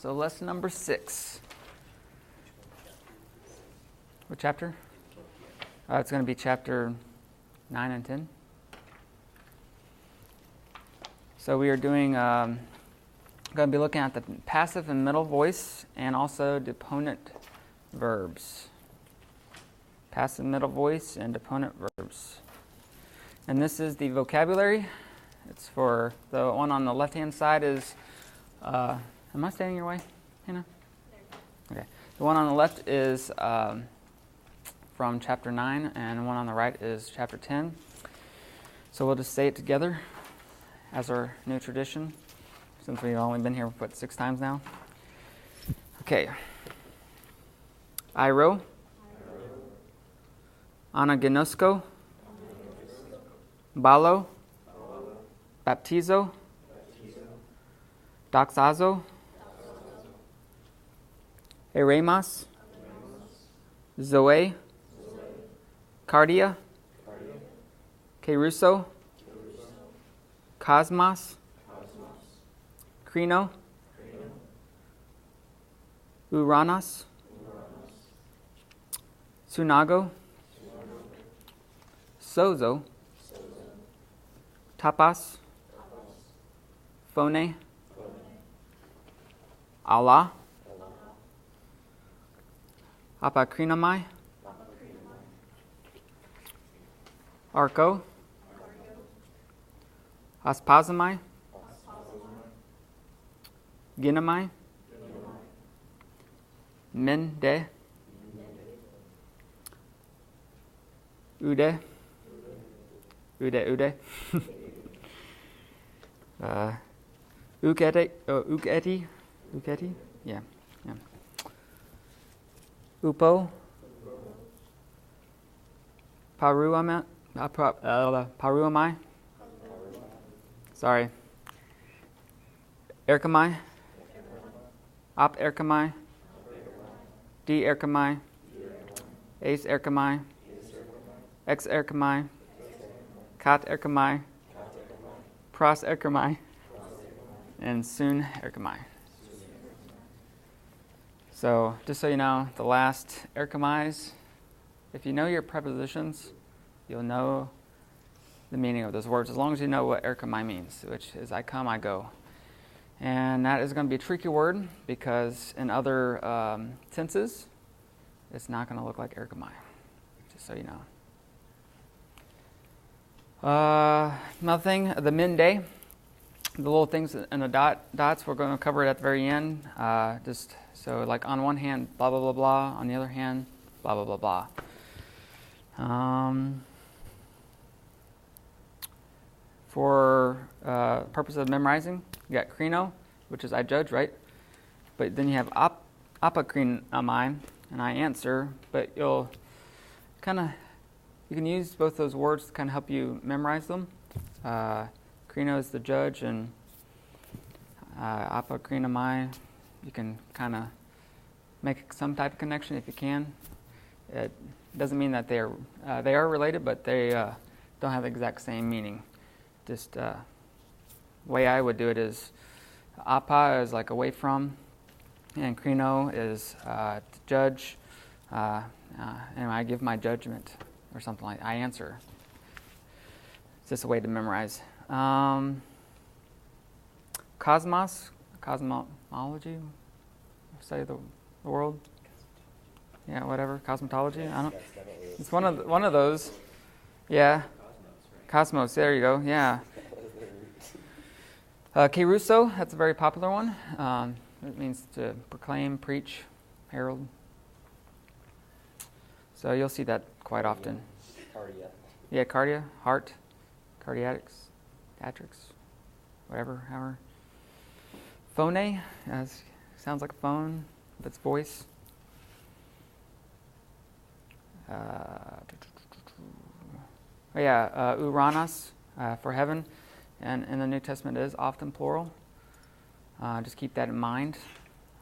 So lesson number 6. What chapter? It's going to be chapter 9 and 10. So we are going to be looking at the passive and middle voice and also deponent verbs. Passive middle voice and deponent verbs. And this is the vocabulary. It's for the one on the left-hand side is, am I standing in your way, Hannah? Okay. The one on the left is from chapter 9, and the one on the right is chapter 10. So we'll just say it together as our new tradition, since we've only been here, 6 times now? Okay. Airo, anaginosko, balo, baptizo, doxazo, eremos, zoe, cardia, keruso, cosmos, krino, uranos, sunago, sozo, tapas, phone, Allah, apokrinomai, arko, aspazomai, ginamai, mende, ουδε, uketi, yeah. Upo, paruamai, sorry, erkamai, op erkamai, d erkamai, ace erkamai, ex erkamai, kat erkamai, pros erkamai, and soon erkamai. So, just so you know, the last erkamais, if you know your prepositions, you'll know the meaning of those words, as long as you know what erkamai means, which is I come, I go. And that is going to be a tricky word, because in other tenses, it's not going to look like erkamai, just so you know. Another thing, the mende, the little things in the dots, we're going to cover it at the very end. Just so, like on one hand, blah, blah, blah, blah. On the other hand, blah, blah, blah, blah. For purpose of memorizing, you got krino, which is I judge, right? But then you have apokrinomai, and I answer. But you can use both those words to kind of help you memorize them. Krino is the judge, and apokrinomai, you can kind of make some type of connection if you can. It doesn't mean that they are related, but they don't have the exact same meaning. Just the way I would do it is apa is like away from, and krino is to judge, and I give my judgment or something like that. I answer. It's just a way to memorize. Cosmos, cosmology, study the world. Yeah, whatever. Cosmetology. I don't. It's one of those. Yeah. Cosmos. There you go. Yeah. Keruso. That's a very popular one. It means to proclaim, preach, herald. So you'll see that quite often. Cardia. Yeah, cardia, heart, cardiacs, atrix, whatever, however. Phone, sounds like a phone, but it's voice. Uranos for heaven, and in the New Testament it is often plural. Just keep that in mind.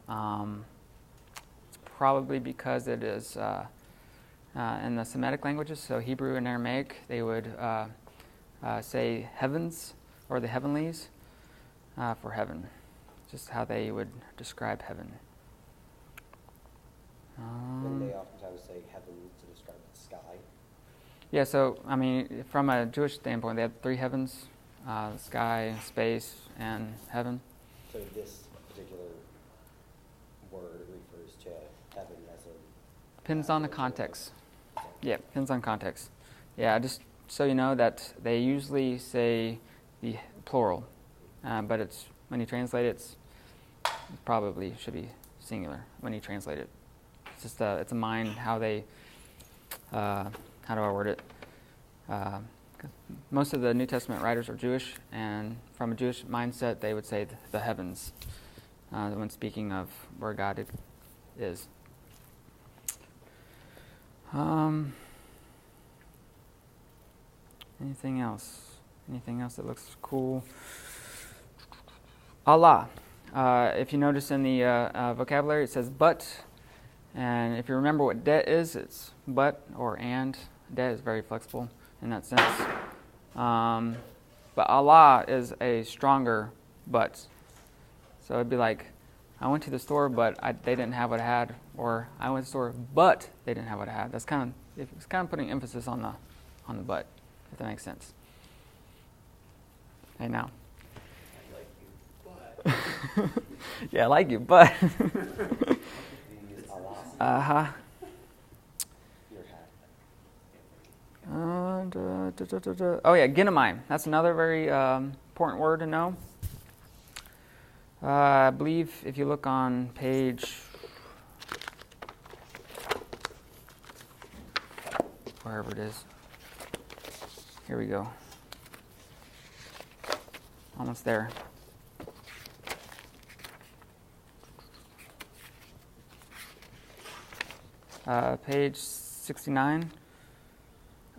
It's probably because it is in the Semitic languages, so Hebrew and Aramaic, they would say heavens or the heavenlies for heaven. just how they would describe heaven. And they oftentimes say heaven to describe the sky. Yeah, so, I mean, from a Jewish standpoint, they have 3 heavens, the sky, space, and heaven. So this particular word refers to heaven as a... Depends on the context. Yeah, depends on context. Yeah, just so you know that they usually say the plural, but it's when you translate it, it probably should be singular when you translate it. It's just it's a mind how they, how do I word it? Most of the New Testament writers are Jewish, and from a Jewish mindset, they would say the heavens when speaking of where God is. Anything else? Anything else that looks cool? Allah. If you notice in the vocabulary, it says but. And if you remember what de is, it's but or and. De is very flexible in that sense. But Allah is a stronger but. So it'd be like, I went to the store, but they didn't have what I had. Or I went to the store, but they didn't have what I had. It's kind of putting emphasis on the but, if that makes sense. Hey, now. I like you, but. Yeah, I like you, but. Uh-huh. Oh yeah, ginomai. That's another very important word to know. I believe if you look on page, wherever it is, here we go. Almost there. Page 69.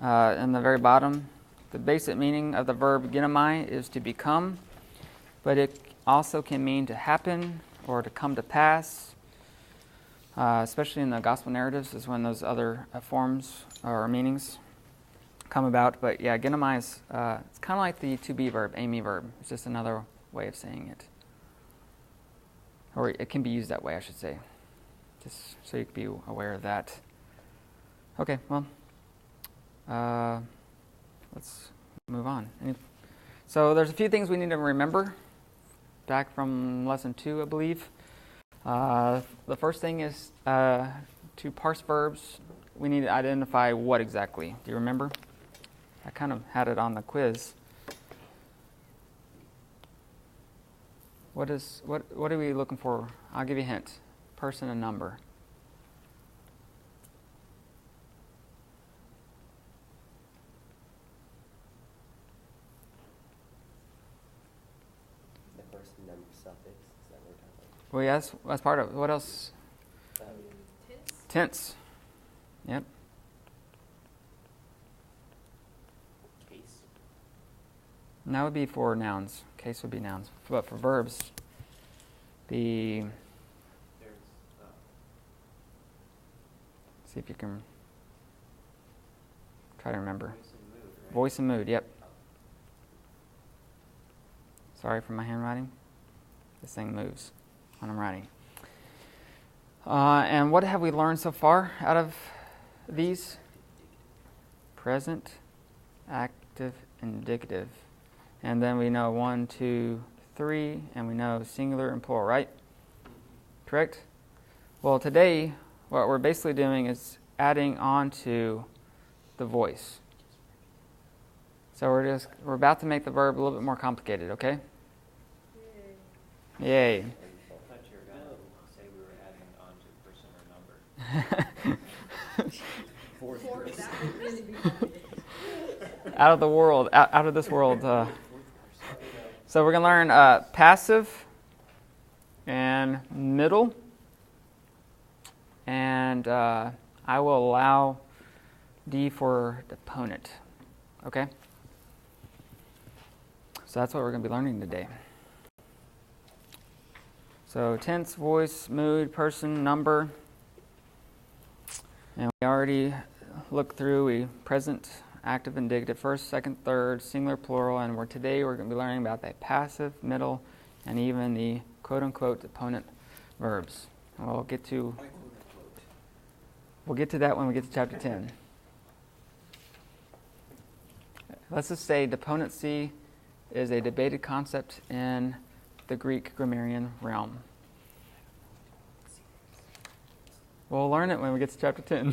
In the very bottom, the basic meaning of the verb ginomai is to become, but it also can mean to happen or to come to pass, especially in the gospel narratives is when those other forms or meanings come about. But yeah, ginomai is it's kind of like the to be verb, ami verb. It's just another way of saying it. Or it can be used that way, I should say. Just so you can be aware of that. Okay, well, let's move on. So there's a few things we need to remember back from lesson 2, I believe. The first thing is to parse verbs, we need to identify what exactly. Do you remember? I kind of had it on the quiz. What are we looking for? I'll give you a hint. Person and number. The person number suffix, is that what we're talking about? Well, yes, that's part of it. What else? Tense. Tense. Yep. Case. And that would be for nouns. Case would be nouns. But for verbs, the... There's See if you can try to remember. voice and mood, right? Voice and mood, yep. Sorry for my handwriting. This thing moves when I'm writing. And what have we learned so far out of these? Present, active, indicative. And then we know 1, 2, 3, and we know singular and plural, right? Correct? Well, today, what we're basically doing is adding on to the voice. So we're about to make the verb a little bit more complicated, okay? Yay. I thought you were going to say we were adding on to person or number. Fourth Fourth, person. that would really be complicated. Out of the world, out of this world. So we're going to learn passive and middle. And I will allow D for deponent. Okay? So that's what we're going to be learning today. So tense, voice, mood, person, number. And we already looked through present, active, indicative, first, second, third, singular, plural, and today we're going to be learning about the passive, middle, and even the quote-unquote deponent verbs. And we'll get to that when we get to chapter 10. Let's just say deponency is a debated concept in the Greek grammarian realm. We'll learn it when we get to chapter 10.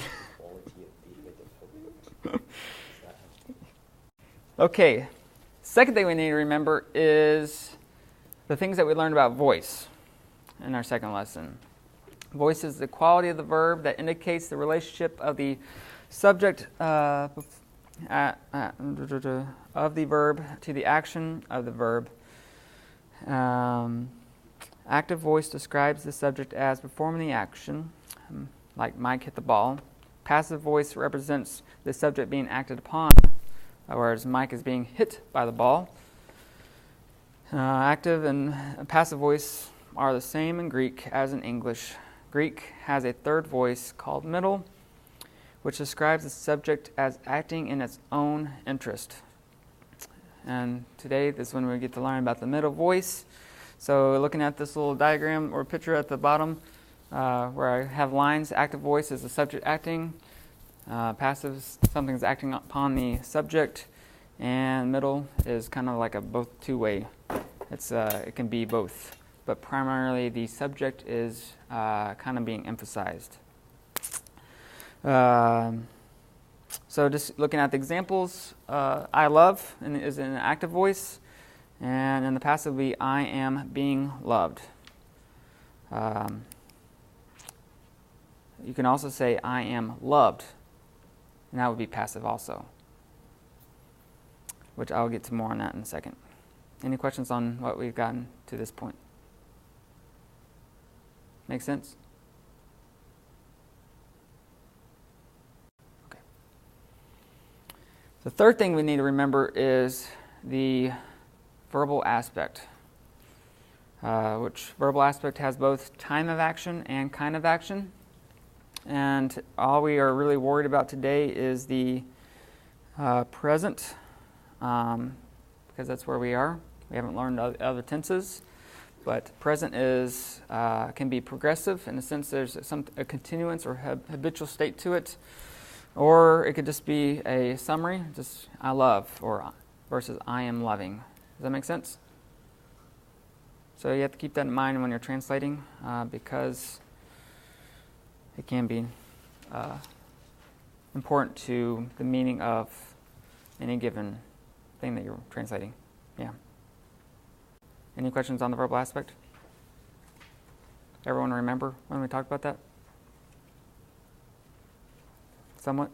Okay, second thing we need to remember is the things that we learned about voice in our second lesson. Voice is the quality of the verb that indicates the relationship of the subject of the verb to the action of the verb. Active voice describes the subject as performing the action, like Mike hit the ball. Passive voice represents the subject being acted upon, whereas Mike is being hit by the ball. Active and passive voice are the same in Greek as in English. Greek has a third voice called middle, which describes the subject as acting in its own interest. And today, this is when we get to learn about the middle voice. So looking at this little diagram or picture at the bottom, where I have lines, active voice is the subject acting, passive is something that's acting upon the subject, and middle is kind of like a both two-way. It can be both, but primarily the subject is kind of being emphasized. So just looking at the examples, I love is in an active voice, and in the passive would be I am being loved. You can also say I am loved, and that would be passive also, which I'll get to more on that in a second. Any questions on what we've gotten to this point? Make sense? Okay. The third thing we need to remember is the verbal aspect, which verbal aspect has both time of action and kind of action. And all we are really worried about today is the present, because that's where we are. We haven't learned other tenses, but present is can be progressive in the sense there's a continuance or habitual state to it, or it could just be a summary, just I love, or versus I am loving. Does that make sense? So you have to keep that in mind when you're translating, because it can be important to the meaning of any given thing that you're translating. Yeah. Any questions on the verbal aspect? Everyone remember when we talked about that? Somewhat?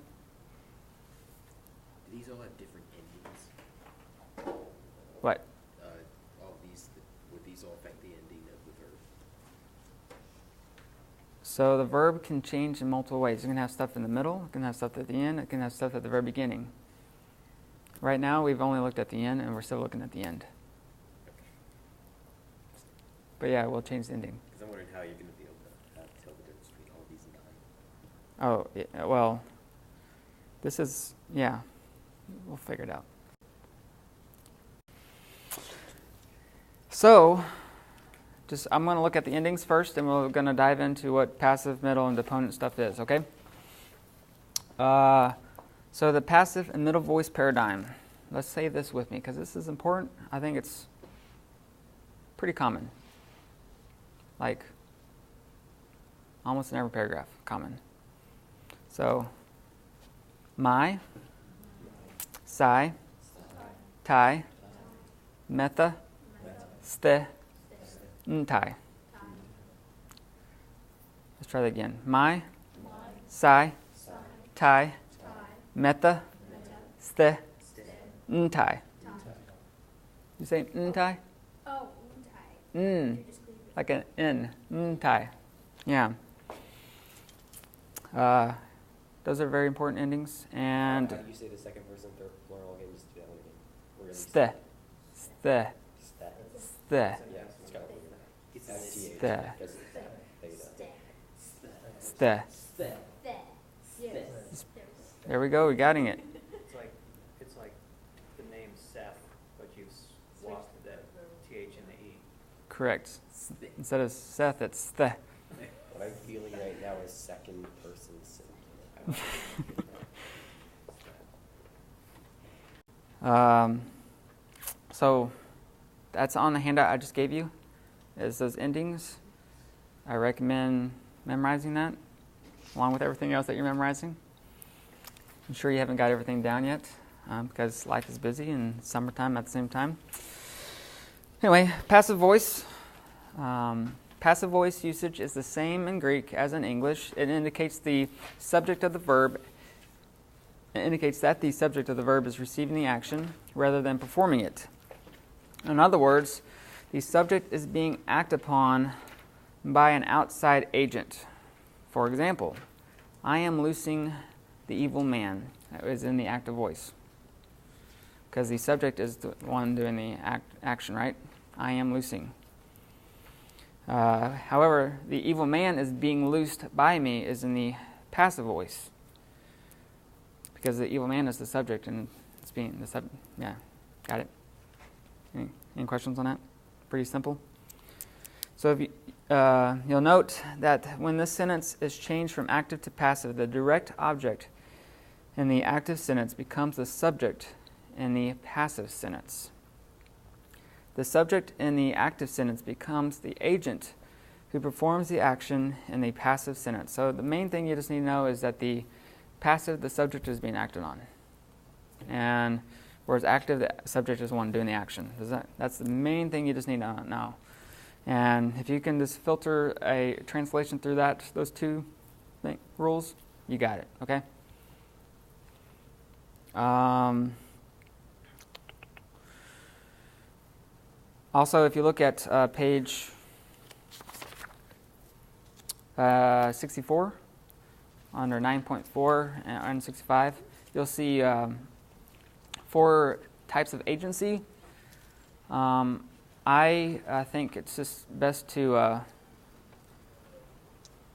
Do these all have different endings? What? All these, would these all affect the ending of the verb? So the verb can change in multiple ways. You can have stuff in the middle, it can have stuff at the end, it can have stuff at the very beginning. Right now we've only looked at the end and we're still looking at the end. But yeah, we'll change the ending. Because I'm wondering how you're going to be able to tell the difference between all these and nine. Oh, yeah, well, this is, yeah, we'll figure it out. So, I'm going to look at the endings first, and we're going to dive into what passive, middle, and deponent stuff is, okay? So the passive and middle voice paradigm. Let's say this with me, because this is important. I think it's pretty common. Like, almost in every paragraph, common. So, my, sai, tai, meta, ste, ntai. Let's try that again. My, sai, tai, meta, ste, ntai. You say ntai? Oh, untai. Mm. You're just cleaving. Like an N. Ntai. Yeah. Those are very important endings. And How do you say the second person, third plural again? Just do that one again. We're gonna ste, ste, Stat. ste, Yeah, it's got It's STH. Ste. Because it's theta. ste. There. Yes. There we go. We're getting it. It's like the name Seth, but you swapped the TH and the E. Correct. Instead of Seth, it's the. What I'm feeling right now is second person singular. So that's on the handout I just gave you, is those endings. I recommend memorizing that, along with everything else that you're memorizing. I'm sure you haven't got everything down yet, because life is busy and summertime at the same time. Anyway, passive voice. Passive voice usage is the same in Greek as in English. It indicates the subject of the verb. It indicates that the subject of the verb is receiving the action rather than performing it. In other words, the subject is being acted upon by an outside agent. For example, I am loosing the evil man. That is in the active voice. Because the subject is the one doing the action, right? I am loosing. However, the evil man is being loosed by me is in the passive voice. Because the evil man is the subject and it's being the subject. Yeah, got it? Any questions on that? Pretty simple. So if you'll note that when this sentence is changed from active to passive, the direct object in the active sentence becomes the subject in the passive sentence. The subject in the active sentence becomes the agent who performs the action in the passive sentence. So the main thing you just need to know is that the passive, the subject is being acted on. And whereas active, the subject is the one doing the action. That's the main thing you just need to know. And if you can just filter a translation through those two rules, you got it, okay? Also, if you look at page 64, under 9.4 and 65, you'll see 4 types of agency. I think it's just best to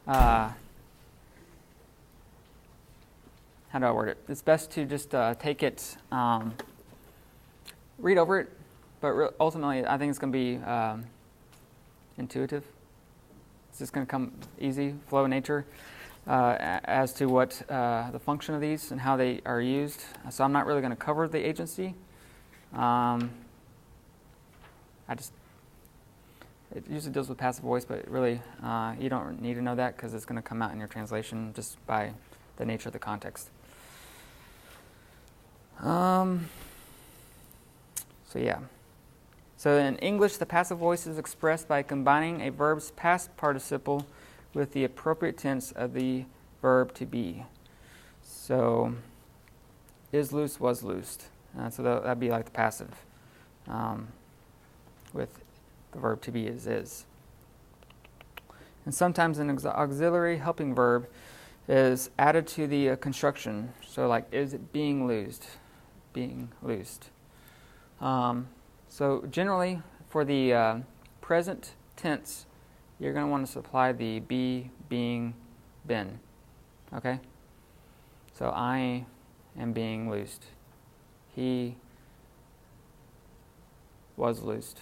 how do I word it? It's best to just take it, read over it, but ultimately I think it's going to be intuitive. It's just going to come easy, flow nature, as to what the function of these and how they are used. So I'm not really going to cover the agency. It usually deals with passive voice, but really you don't need to know that because it's going to come out in your translation just by the nature of the context. So yeah. So in English, the passive voice is expressed by combining a verb's past participle with the appropriate tense of the verb to be. So is loose, was loosed. So that'd be like the passive with the verb to be is. And sometimes an auxiliary helping verb is added to the construction. So like, is it being loosed? Being loosed. So generally, for the present tense, you're going to want to supply the be, being, been. Okay? So I am being loosed. He was loosed.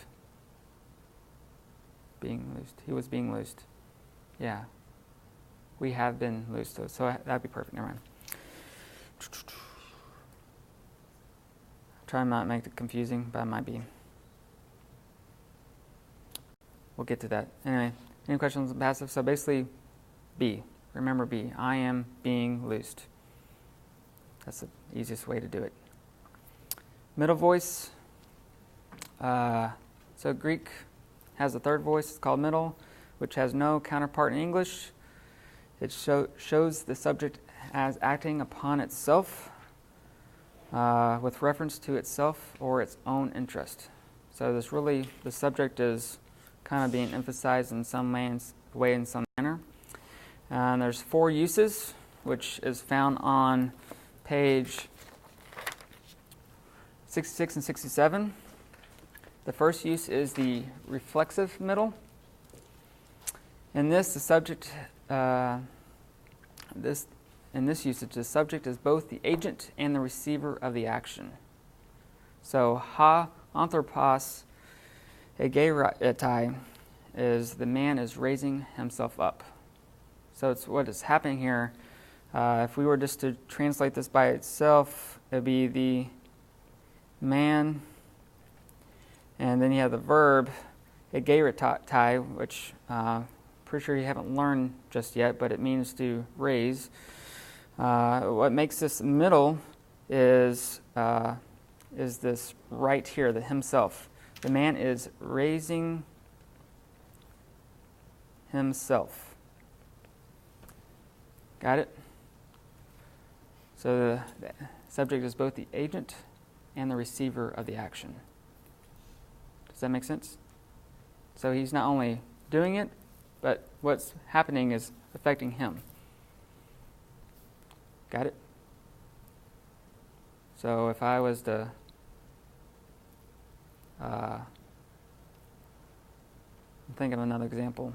Being loosed. He was being loosed. Yeah. We have been loosed. So that'd be perfect. Never mind. Try not to make it confusing, but it might be. We'll get to that. Anyway, any questions on passive? So basically, be. Remember be. I am being loosed. That's the easiest way to do it. Middle voice. So Greek has a third voice. It's called middle, which has no counterpart in English. It shows the subject as acting upon itself with reference to itself or its own interest. So the subject is kind of being emphasized in some way, in some manner. And there's 4 uses, which is found on page 66 and 67. The first use is the reflexive middle. In this, the subject, in this usage, the subject is both the agent and the receiver of the action. So, ha anthropos egeretai is the man is raising himself up. So it's what is happening here. If we were just to translate this by itself, it would be the man, and then you have the verb, egeritai, which pretty sure you haven't learned just yet, but it means to raise. What makes this middle is this right here, the himself. The man is raising himself. Got it? So the subject is both the agent and the receiver of the action. Does that make sense? So he's not only doing it, but what's happening is affecting him. Got it? So if I was to think of another example.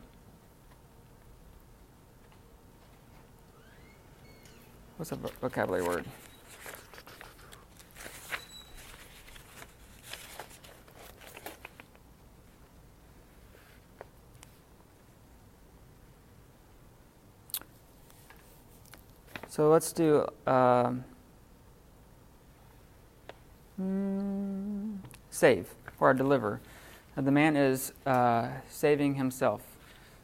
What's a vocabulary word? So let's do save or deliver. The man is saving himself.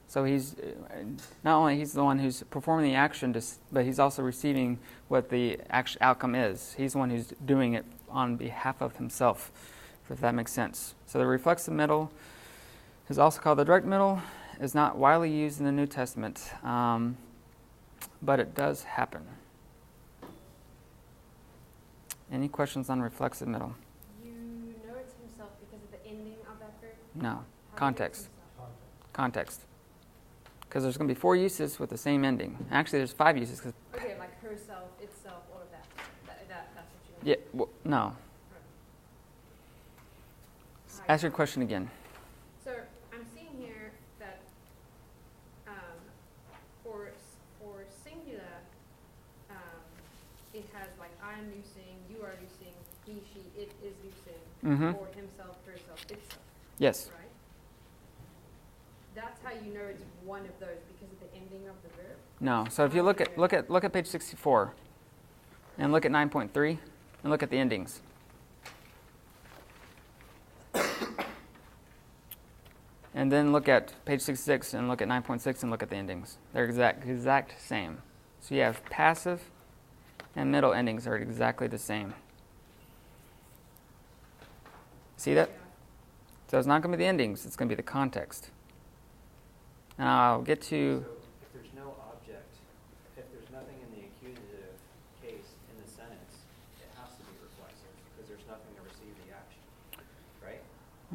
So he's not only he's the one who's performing the action, but he's also receiving what the outcome is. He's the one who's doing it on behalf of himself, if that makes sense. So the reflexive middle is also called the direct middle. Is not widely used in the New Testament, but it does happen. Any questions on reflexive middle? You know it's himself because of the ending of that verb? No. How Context. himself? Context. Because there's going to be 4 uses with the same ending. Actually, there's 5 uses. Okay, like herself, itself, all of that. That's what you Yeah. mean. Well, no. Ask your question again. So I'm seeing here that for singular, it has like I am loosing, you are loosing, he, she, it is loosing, Mm-hmm. or himself, herself, itself. Yes. Right? That's how you know it's one of those because of the ending of the verb. No. So if you look at page 64, and look at 9.3, and look at the endings. And then look at page 66 and look at 9.6 and look at the endings. They're exact same. So you have passive and middle endings are exactly the same. See that? Yeah. So it's not going to be the endings, it's going to be the context. And I'll get to... So if there's no object, if there's nothing in the accusative case in the sentence, it has to be reflexive because there's nothing to receive the action, right?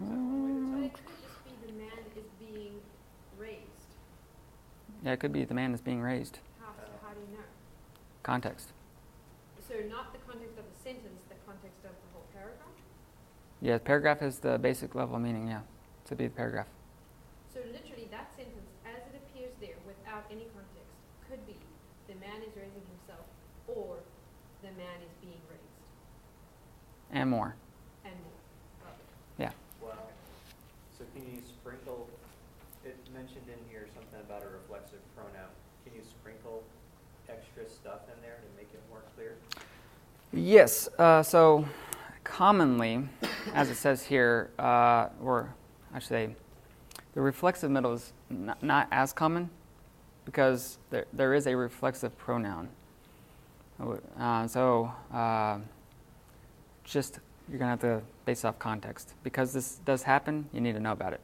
Is that one way to But tell? it could just be the man is being raised. Yeah, it could be the man is being raised. How do you know? Context. So not the context of the sentence, the context of the whole paragraph? Yeah, paragraph is the basic level of meaning, yeah. To be the paragraph. So literally that sentence, as it appears there, without any context, could be the man is raising himself or the man is being raised. And more. And more. Okay. Yeah. Well, so can you sprinkle, it mentioned in here something about a reflexive pronoun. Can you sprinkle extra stuff in there to make it more clear? Yes. So commonly, as it says here, or I should say, the reflexive middle is not as common because there is a reflexive pronoun. Just you're going to have to base off context. Because this does happen, you need to know about it.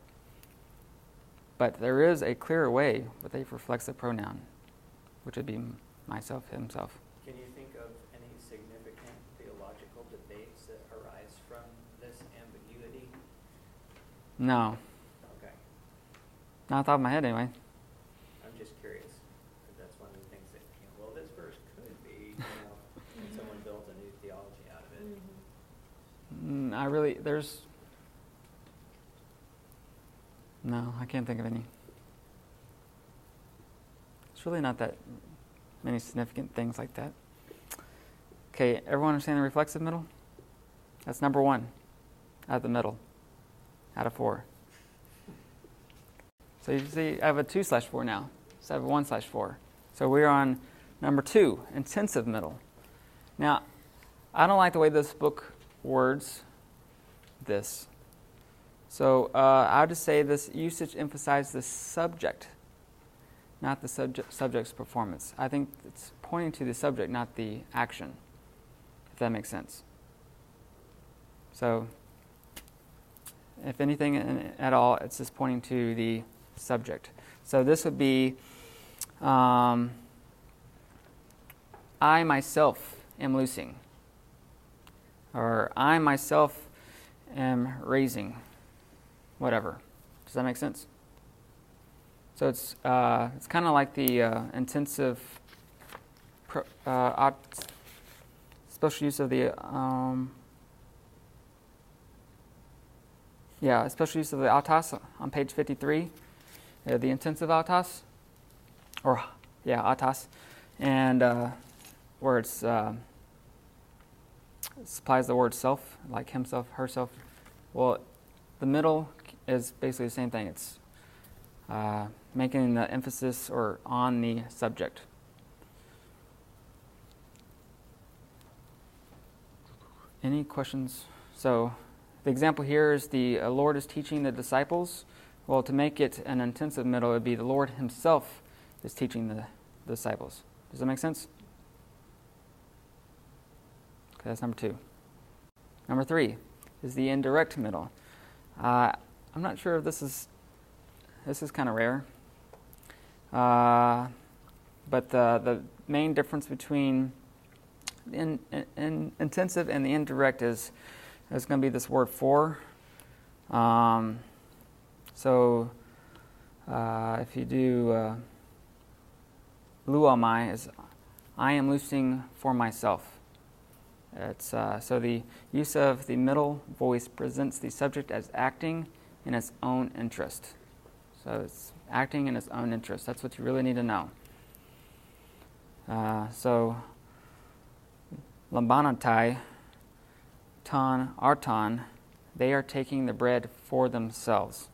But there is a clearer way with a reflexive pronoun, which would be myself, himself. Can you think of any significant theological debates that arise from this ambiguity? No. Okay. Not off the top of my head, anyway. I'm just curious, because that's one of the things that, well, this verse could be, and someone built a new theology out of it. No, I can't think of any. It's really not that many significant things like that. Okay, everyone understand the reflexive middle? That's number 1 out of the middle, out of 4. So you see I have a 2/4 now instead of a 1/4. So we're on number 2, intensive middle. Now, I don't like the way this book words this. So I would just say this usage emphasizes the subject, not the subject's performance. I think it's pointing to the subject, not the action, if that makes sense. So if anything at all, it's just pointing to the subject. So this would be, I myself am loosing, or I myself am raising, whatever. Does that make sense? So it's kind of like the intensive special use of the special use of the autos on page 53, the intensive autos, autos, and where it's supplies the word self, like himself, herself. Well, the middle is basically the same thing. It's making the emphasis or on the subject. Any questions? So the example here is the Lord is teaching the disciples. Well, to make it an intensive middle, it would be the Lord himself is teaching the disciples. Does that make sense? Okay, that's number 2. Number 3 is the indirect middle. I'm not sure if this is kind of rare. But the main difference between intensive and the indirect is going to be this word for. So if you do luamai is I am loosing for myself. It's so the use of the middle voice presents the subject as acting in its own interest. So it's acting in its own interest. That's what you really need to know. So lambanatai, ton, arton, they are taking the bread for themselves.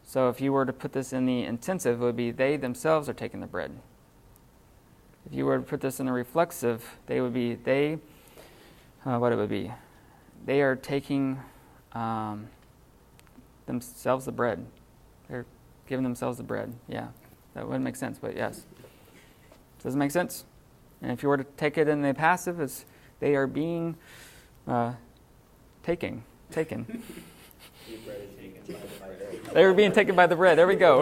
So if you were to put this in the intensive, it would be they themselves are taking the bread. If you were to put this in the reflexive, they would be they. What it would be? They are taking themselves the bread. They're giving themselves the bread. Yeah, that wouldn't make sense, but yes. Does it make sense? And if you were to take it in the passive, it's they are being taken. They were being taken by the bread. There we go.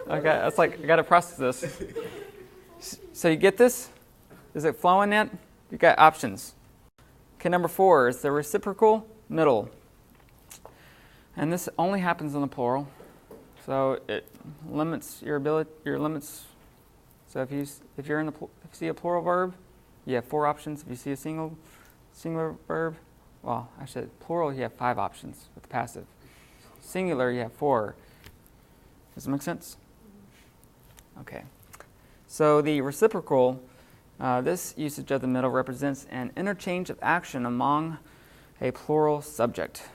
Okay, that's like I got to process this. So you get this? Is it flowing yet? You got options. Okay, number 4 is the reciprocal middle, and this only happens in the plural, so it limits your ability. Your limits. So if you see a plural verb, you have 4 options. If you see a singular verb, well, actually plural, you have 5 options with the passive. Singular, you have 4. Does that make sense? Okay. So the reciprocal, this usage of the middle represents an interchange of action among a plural subject.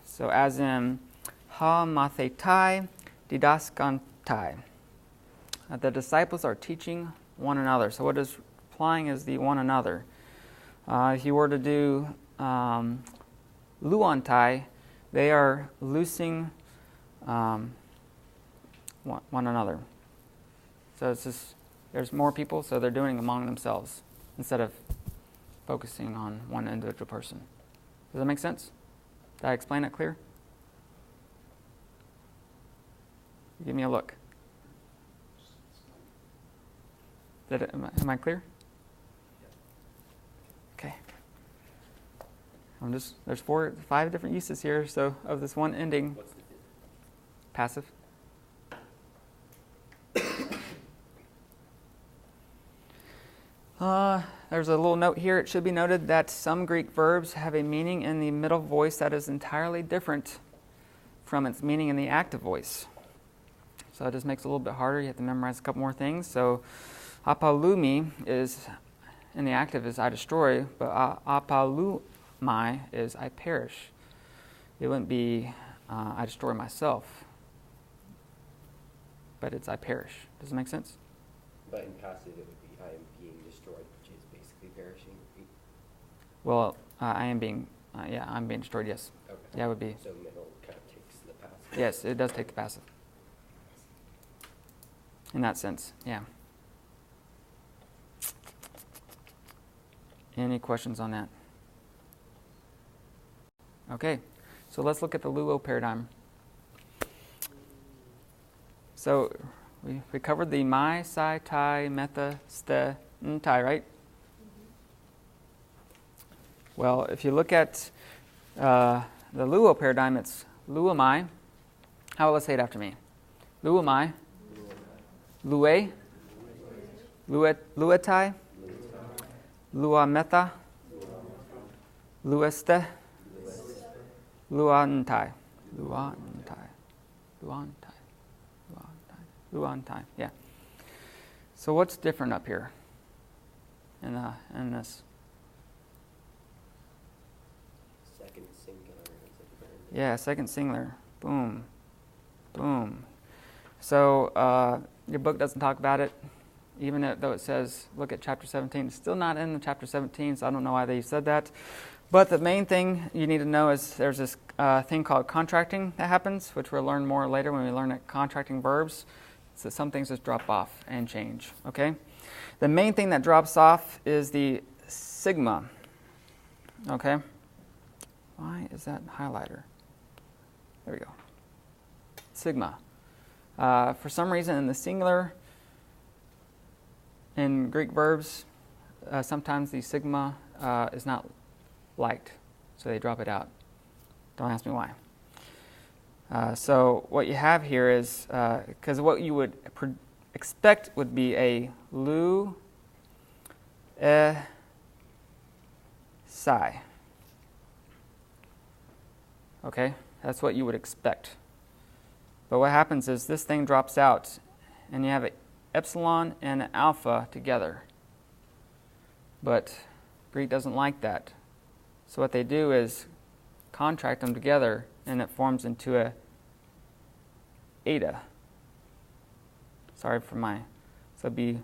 So as in, ha mathetai didaskantai. The disciples are teaching one another. So what is applying is the one another. If you were to do luantai, they are loosing one another. So it's just, there's more people, so they're doing among themselves instead of focusing on one individual person. Does that make sense? Did I explain it clear? Give me a look. Am I clear? Okay. There's 5 different uses here, so of this one ending. What's the 5th? Passive. There's a little note here. It should be noted that some Greek verbs have a meaning in the middle voice that is entirely different from its meaning in the active voice. So it just makes it a little bit harder. You have to memorize a couple more things. So apalumi is, in the active, is I destroy, but apalumai is I perish. It wouldn't be I destroy myself. But it's I perish. Does it make sense? But in passive, it would be I am being destroyed, which is basically perishing. Well, I'm being destroyed, yes. Okay. Yeah, it would be. So middle kind of takes the passive. Yes, it does take the passive. In that sense, yeah. Any questions on that? Okay, so let's look at the luo paradigm. So we covered the mai, sai, tai, meta, ste, ntai, right? Well, if you look at the luo paradigm, it's luamai. How will I say it after me? Luamai. Lue. Luetai. Luameta. Lueste. Luantai. Luantai. Luantai. Luantai. Luantai. Yeah. So what's different up here in this? Second singular. Yeah, second singular. Boom. Boom. So your book doesn't talk about it, even though it says, look at chapter 17. It's still not in the chapter 17, so I don't know why they said that. But the main thing you need to know is there's this thing called contracting that happens, which we'll learn more later when we learn at contracting verbs. So some things just drop off and change, okay? The main thing that drops off is the sigma, okay? Why is that highlighter? There we go. Sigma. For some reason in the singular, in Greek verbs, sometimes the sigma is not liked, so they drop it out. Don't ask me why. So what you have here is, because what you would expect would be a lu, sai. Okay, that's what you would expect. But what happens is this thing drops out, and you have an epsilon and an alpha together. But Greek doesn't like that. So what they do is contract them together, and it forms into a eta. Sorry for my... So it'd be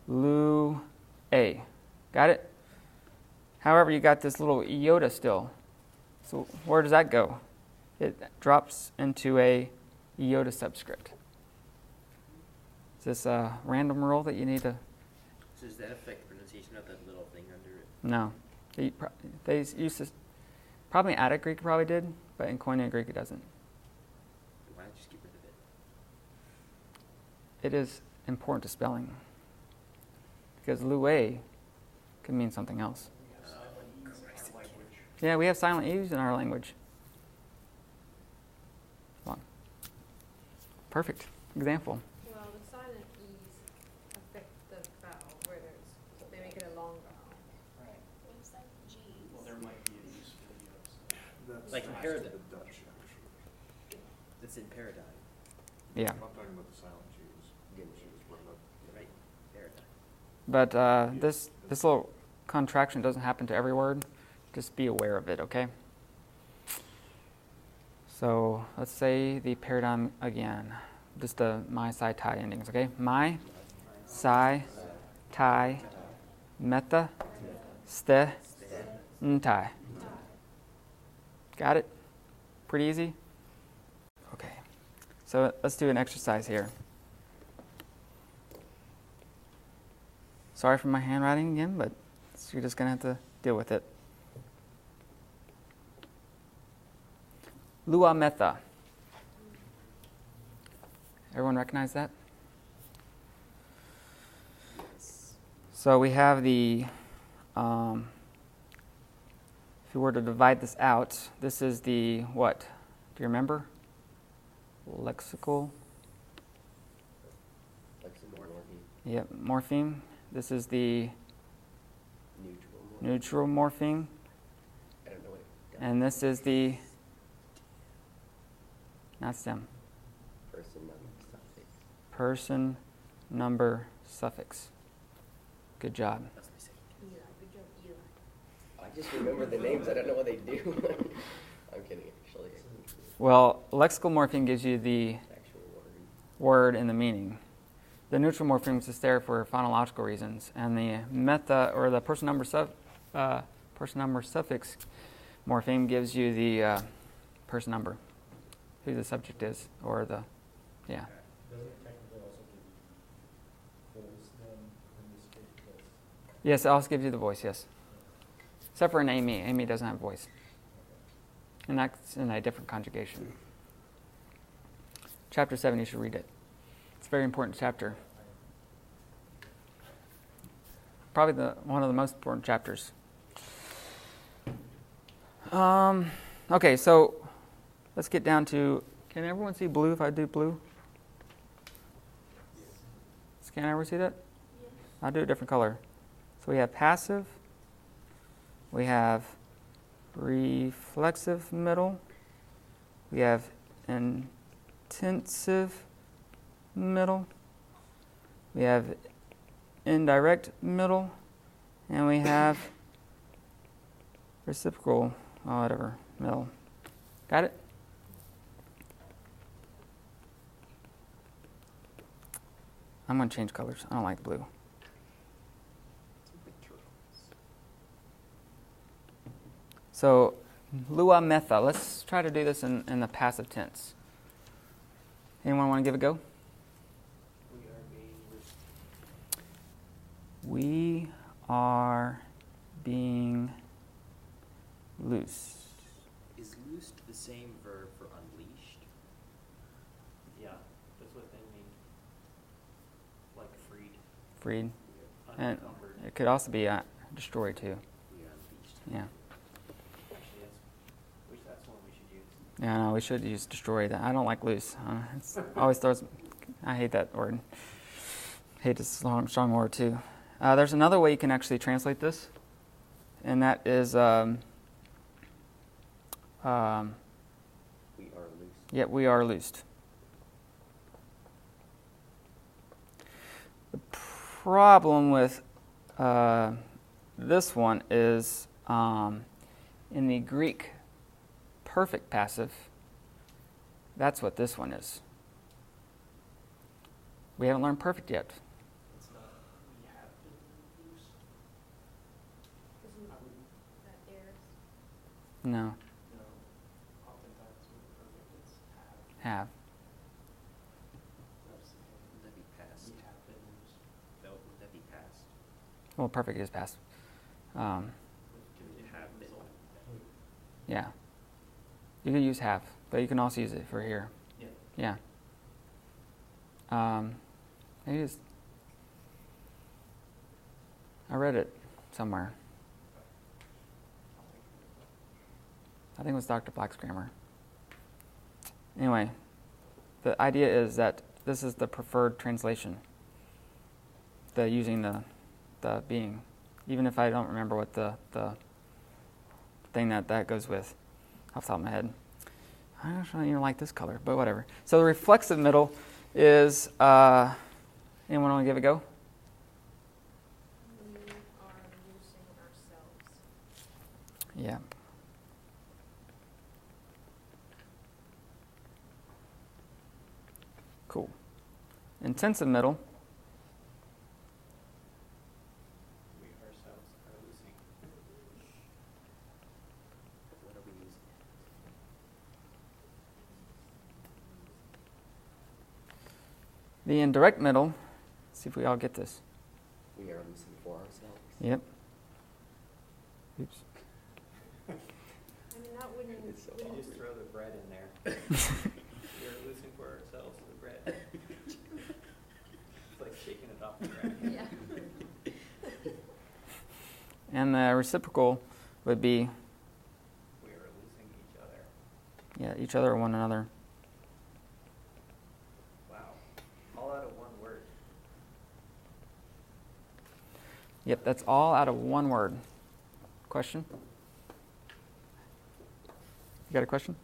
lu a. Got it? However, you got this little iota still. So where does that go? It drops into a iota subscript. Is this a random rule that you need to... So does that affect the pronunciation of that little thing under it? No. They used to... Probably in Attic Greek probably did, but in Koine Greek it doesn't. Why not just get rid of it? It is important to spelling. Because lue can mean something else. Yeah, we have silent E's in our language. Come on. Perfect example. Well, the silent E's affect the vowel, where they make it a long vowel. Right. What's like G's? Well, there might be a use for the O's. Like in paradigm. Dutch, actually. It's in paradigm, Yeah. I'm talking about the silent G's. Again, she was brought up. right? Paradigm. But this little contraction doesn't happen to every word. Just be aware of it, okay? So let's say the paradigm again. Just the mai, sai, tai endings, okay? Mai, sai, tai, meta, ste, ntai. Got it? Pretty easy? Okay. So let's do an exercise here. Sorry for my handwriting again, but you're just going to have to deal with it. Lua meta. Everyone recognize that? So we have the, if you were to divide this out, this is the what? Do you remember? Lexical. Lexicomorpheme. Yep, morpheme. This is the Neutral morpheme. neutral morpheme. I don't know what it And this is the, not stem, person number suffix. person, number, suffix. Good job. That's my second. Eli, good job, Eli. I just remember the names. I don't know what they do. I'm kidding, actually. Well, lexical morpheme gives you the Actual word and the meaning. The neutral morpheme is just there for phonological reasons, and the meta or the person number suffix morpheme gives you the person number, who the subject is, or the yeah. Doesn't it technically also give you voice then in this case? Because Yes, it also gives you the voice. Yes, except for an Amy. Amy doesn't have voice, and that's in a different conjugation. Chapter 7, you should read it. It's a very important chapter. Probably one of the most important chapters. Okay, so let's get down to, can everyone see blue if I do blue? Can everyone see that? Yes. I'll do a different color. So we have passive. We have reflexive middle. We have intensive middle. We have indirect middle. And we have reciprocal, whatever, middle. Got it? I'm going to change colors. I don't like blue. So, lua metha. Let's try to do this in the passive tense. Anyone want to give it a go? We are being loose. Is loosed the same verb for unleashed? Yeah, that's what they mean. Like freed, Freed. And unencumbered. it could also be destroyed too. We are unleashed. Yeah. Actually, that's one we should use. Yeah, no, we should use destroyed. I don't like loose. It's always throws. I hate that word. Hate is a strong word too. There's another way you can actually translate this, and that is We are loosed. yeah, we are loosed. The problem with this one is in the Greek perfect passive, that's what this one is. We haven't learned perfect yet. It's not, we have been loose. Isn't that theirs? No, No, oftentimes with perfect it's have. have. That's the thing. Would that be past? We have been loose. Would that be past? Well, perfect is past. With continued have been. result. Yeah. You can use have, but you can also use it for here. Yeah. Yeah. Maybe it's, I read it somewhere. I think it was Dr. Black's grammar. Anyway, the idea is that this is the preferred translation. The using the being, even if I don't remember what the thing that goes with off the top of my head. I don't really even like this color, but whatever. So the reflexive middle is, anyone want to give it a go? We are losing ourselves. Yeah. Cool. Intensive middle. We ourselves are losing. What are we using? The indirect middle. Let's see if we all get this. We are losing for ourselves. Yep. Oops. I mean, that wouldn't. It's so You just awkward. throw the bread in there. We're losing for ourselves the bread. It's like shaking it off the ground. Yeah. And the reciprocal would be, We are losing each other. yeah, each other or one another. Wow. All out of one word. Yep, that's all out of one word. Question? You got a question?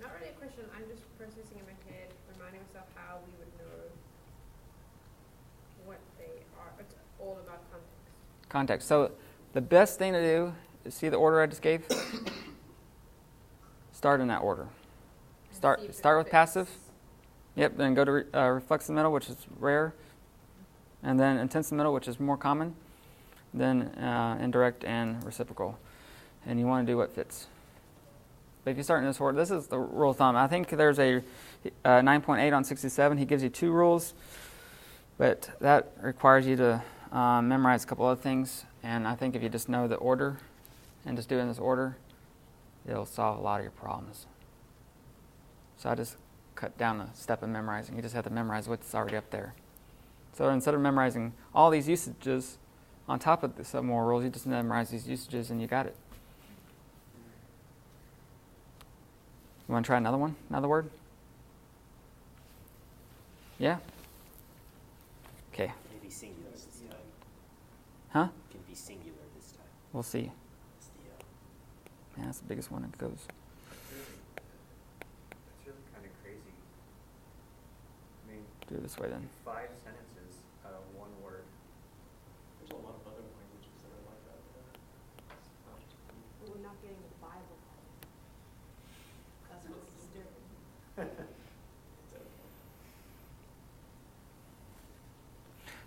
Not really a question. I'm just processing in my head, reminding myself how we would know what they are. It's all about context. Context. So the best thing to do is see the order I just gave? start in that order. And see if Start it with fits. passive. Yep, then go to reflexive middle, which is rare. And then intensive middle, which is more common. Then indirect and reciprocal. And you want to do what fits. But if you start in this order, this is the rule of thumb. I think there's a 9.8 on 67. He gives you 2 rules, but that requires you to memorize a couple other things. And I think if you just know the order and just do it in this order, it'll solve a lot of your problems. So I just cut down a step in memorizing. You just have to memorize what's already up there. So instead of memorizing all these usages on top of some more rules, you just memorize these usages and you got it. You want to try another one? Another word? Yeah? Okay. Maybe singular this time. Huh? Can be singular this time. We'll see. It's the Yeah, that's the biggest one that goes. It's really kind of crazy. I mean, Do it this way then. 5 sentences out of 1 word. There's a lot of other languages that are like that. It's not just Greek. But we're not getting the Bible. That's what's disturbing.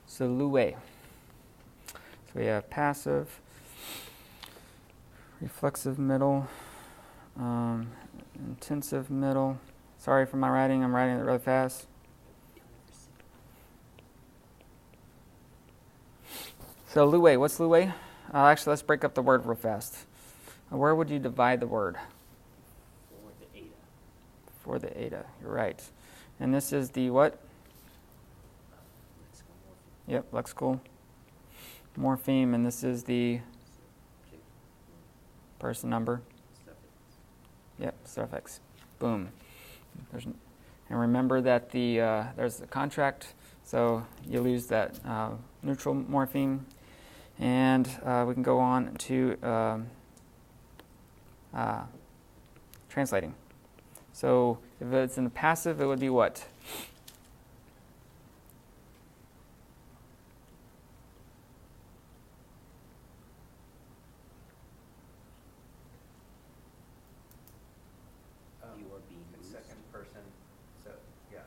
So loué. So we have passive, reflexive middle, intensive middle. Sorry for my writing. I'm writing it really fast. So loué. What's loué? Actually, let's break up the word real fast. Where would you divide the word? For the eta. For the eta. You're right. And this is the what? Let's go more. Yep, lexical morpheme, and this is the Subject. person number. Suffix. Yep, suffix. Boom. And remember that there's the contract, so you lose that neutral morpheme. And we can go on to translating. So if it's in the passive, it would be what? You are being It's used. second person, so, yeah.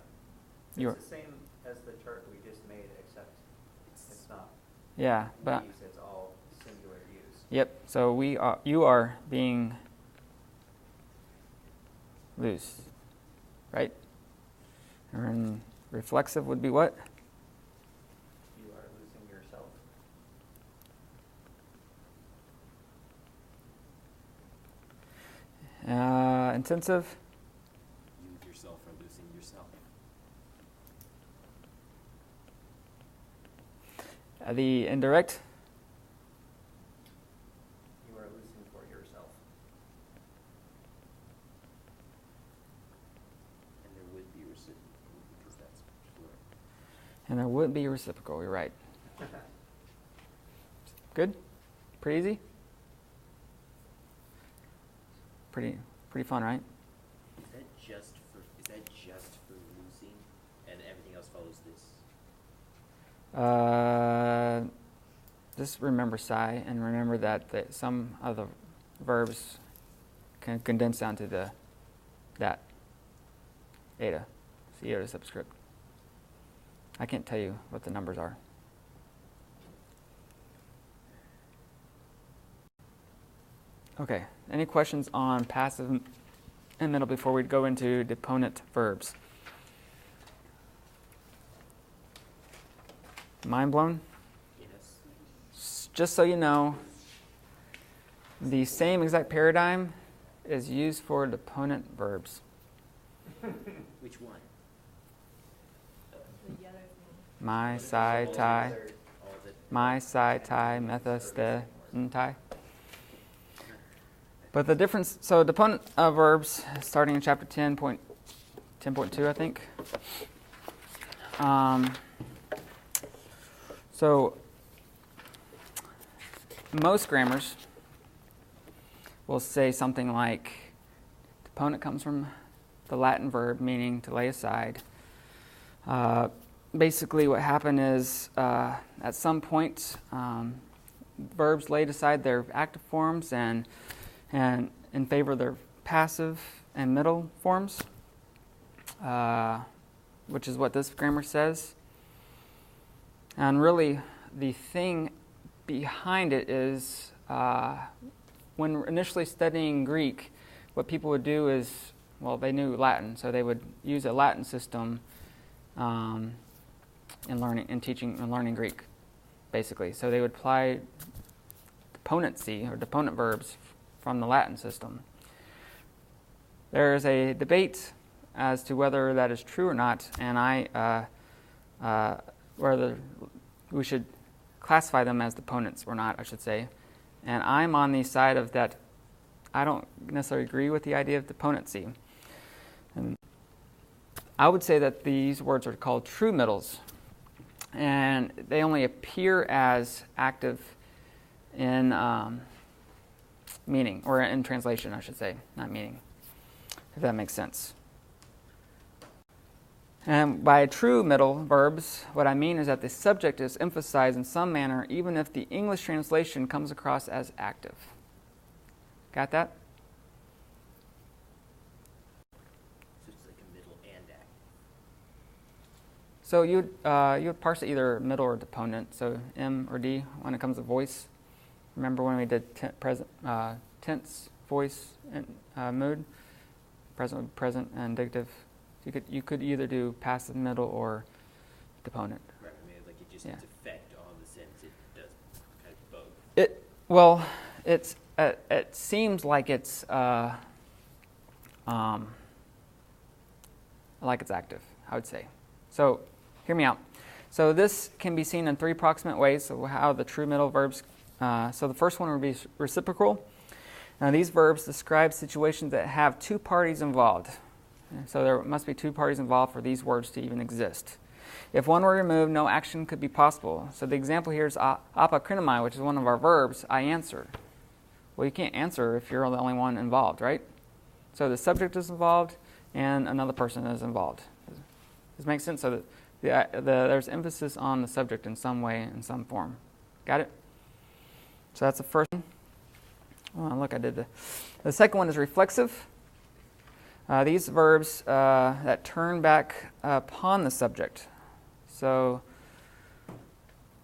You're- It's the same as the chart we just made, except it's not Yeah, but use, it's all singular use. yep. So you are being loose, right? And reflexive would be what? You are losing yourself. Intensive. You yourself are losing yourself. The indirect. You are losing for yourself. And there would be reciprocal because that's plural. And there would be reciprocal. You're right. Good? Pretty easy? Pretty fun, right? Is that just for losing and everything else follows this? Just remember psi and remember that some of the verbs can condense down to that eta, the eta subscript. I can't tell you what the numbers are. Okay, any questions on passive and middle before we go into deponent verbs? Mind blown? Yes. Just so you know, the same exact paradigm is used for deponent verbs. Which one? The other thing. My, si, tai. All the My, si, tai, metha, ste, tai. But the difference, so deponent verbs, starting in chapter 10.2, I think. So most grammars will say something like, deponent comes from the Latin verb meaning to lay aside. Basically what happened is at some point verbs laid aside their active forms and in favor of their passive and middle forms, which is what this grammar says. And really, the thing behind it is when initially studying Greek, what people would do is, well, they knew Latin, so they would use a Latin system in learning Greek, basically. So they would apply deponency or deponent verbs from the Latin system. There is a debate as to whether that is true or not, and whether we should classify them as deponents or not, I should say. And I'm on the side of that. I don't necessarily agree with the idea of deponency. And I would say that these words are called true middles, and they only appear as active in meaning, or in translation, I should say, not meaning, if that makes sense. And by true middle verbs, what I mean is that the subject is emphasized in some manner, even if the English translation comes across as active. Got that? So it's like a middle and active. So you would parse it either middle or deponent, so M or D when it comes to voice. Remember when we did tense, voice, and mood? Present, and indicative. You could either do passive middle or deponent. Right, I mean, like it just its effect on the sentence, it does kind of both. It seems like it's active, I would say. So, hear me out. So this can be seen in three approximate ways of how the true middle verbs. So the first one would be reciprocal. Now these verbs describe situations that have two parties involved. So there must be two parties involved for these words to even exist. If one were removed, no action could be possible. So the example here is apokrinomai, which is one of our verbs, I answer. Well, you can't answer if you're the only one involved, right? So the subject is involved and another person is involved. Does this make sense? So there's emphasis on the subject in some way, in some form. Got it? So that's the first one. Oh, look, I did the second one is reflexive. These verbs that turn back upon the subject. So,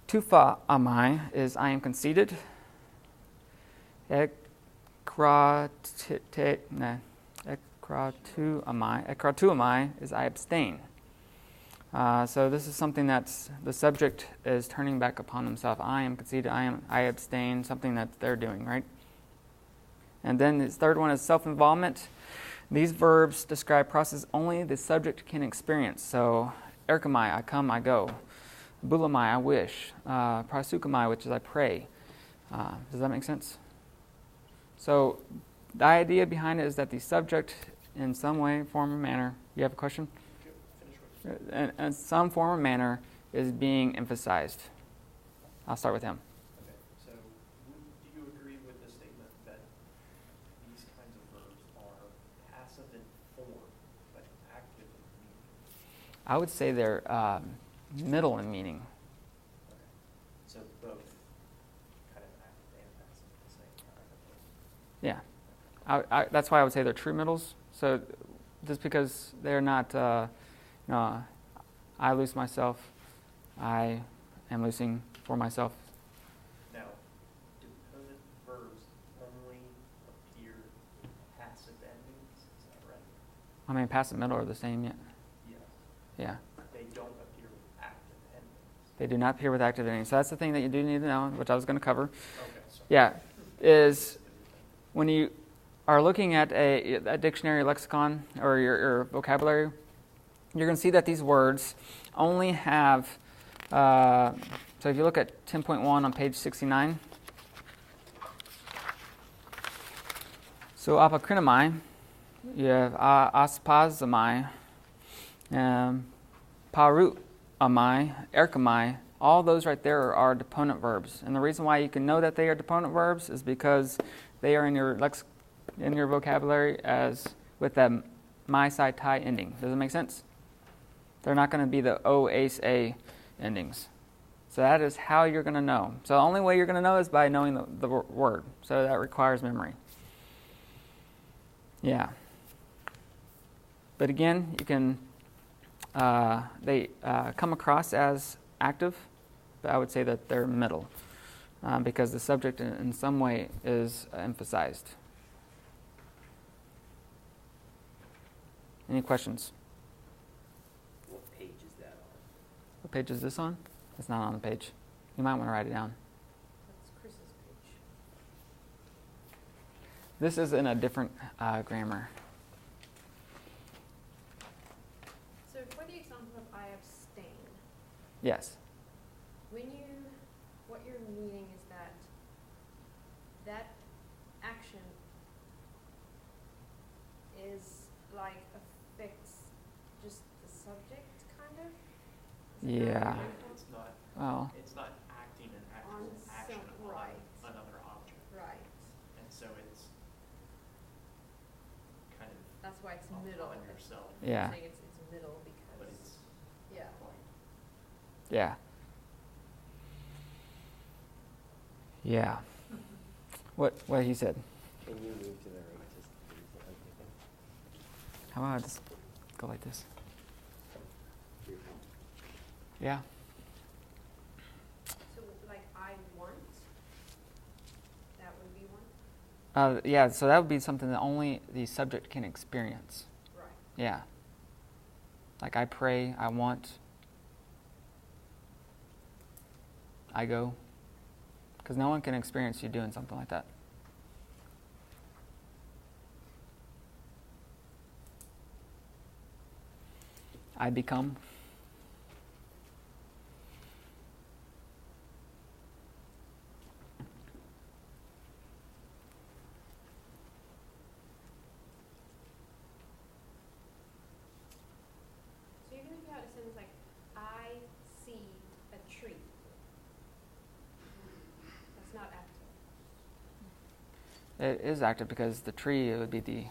tufa amai is I am conceited. Ekratu amai is I abstain. So this is something that's the subject is turning back upon himself. I am conceited. I abstain. Something that they're doing, right? And then the third one is self-involvement. These verbs describe processes only the subject can experience. So, erkamai, I come, I go. Bulamai, I wish. Prasukamai, which is I pray. Does that make sense? So, the idea behind it is that the subject, in some way, form, or manner, you have a question? In some form or manner, is being emphasized. I'll start with him. Okay, so do you agree with the statement that these kinds of verbs are passive in form, but active in meaning? I would say they're middle in meaning. Okay, so both kind of active and passive at the same time. Yeah. That's why I would say they're true middles. So just because they're not, I loose myself, I am loosing for myself. Now, deponent verbs only appear in passive endings, is that right? I mean, passive and middle are the same, yeah. Yes. Yeah. They don't appear with active endings. They do not appear with active endings. So that's the thing that you do need to know, which I was going to cover. Okay, sorry. Yeah, is when you are looking at a dictionary lexicon or your vocabulary, you're going to see that these words only have, so if you look at 10.1 on page 69, so apokrinomai, you have aspazamai, paru amai, erkamai, all those right there are deponent verbs. And the reason why you can know that they are deponent verbs is because they are in your vocabulary as with the mai, sai, tai ending. Does it make sense? They're not going to be the o, ace, a endings. So that is how you're going to know. So the only way you're going to know is by knowing the word. So that requires memory. Yeah. But again, you can, they come across as active, but I would say that they're middle because the subject in some way is emphasized. Any questions? What page is that on? What page is this on? It's not on the page. You might want to write it down. That's Chris's page. This is in a different grammar. So for the example of I abstain, Yes. what you're meaning is that that action is like affects just the subject, kind of? Is it Yeah. not It's not, Well, it's not acting an On actual action some- on right. another object. Right. And so it's kind of That's why it's on middle. yourself, yeah. I'm saying it's middle but because, it's yeah. like, Yeah. Yeah. What he said. Can you move to the right just please? Okay. How about I just go like this? Yeah. So like I want, that would be one? Yeah, so that would be something that only the subject can experience. Right. Yeah. Like I pray, I want, I go. Because no one can experience you doing something like that. I become. So even if you had a sentence like, I see a tree, that's not active. It is active because the tree would be the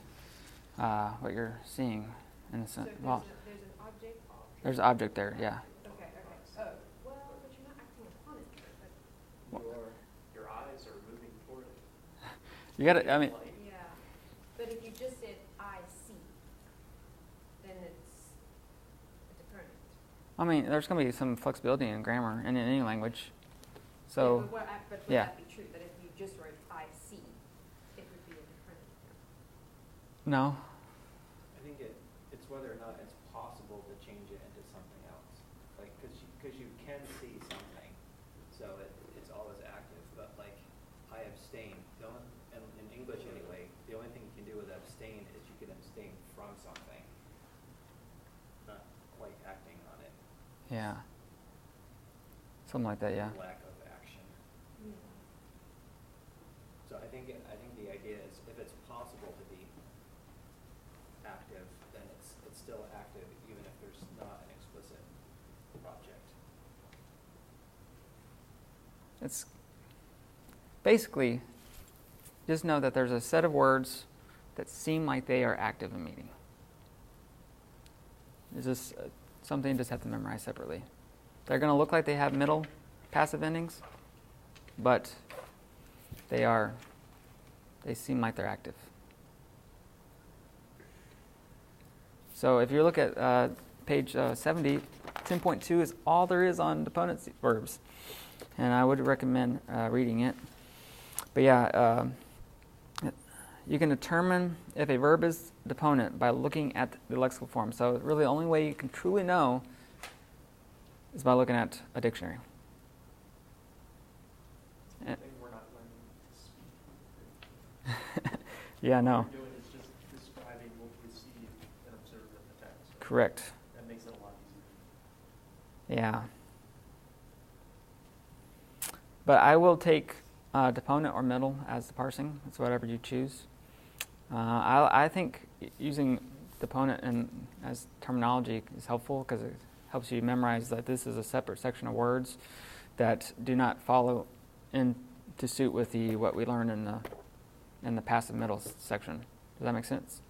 what you're seeing in a So sense. there's, Well, there's an object. there's an object there, yeah. Okay, oh, well, but you're not acting upon it. But, your eyes are moving toward it. You gotta, I mean, Like, yeah, but if you just said, I see, then it's a determinant. I mean, there's going to be some flexibility in grammar and in any language. Yeah, So, but would yeah. that be true, that if you just wrote, I see, it would be a determinant? no. I think it's whether or not it's possible to change it into something else. Like, because you can see something, so it's always active. But like, I abstain. In English anyway, the only thing you can do with abstain is you can abstain from something, not quite acting on it. Yeah. Something like that, yeah. Lack of action. Yeah. So I think the idea is if it's possible to be active, then it's still active even if there's not an explicit project. It's basically just know that there's a set of words that seem like they are active in meaning. It's just something you just have to memorize separately. They're going to look like they have middle passive endings, but they seem like they're active. So if you look at page 70, 10.2 is all there is on deponent verbs. And I would recommend reading it. But yeah, you can determine if a verb is deponent by looking at the lexical form. So really the only way you can truly know is by looking at a dictionary. I think we're not learning to speak. Yeah, no. What we're doing is just describing what we see and observe in the text. Correct. That makes it a lot easier. Yeah. But I will take deponent or middle as the parsing. It's whatever you choose. I think using deponent as terminology is helpful because it helps you memorize that this is a separate section of words that do not follow into suit with what we learned in the passive middle section. Does that make sense?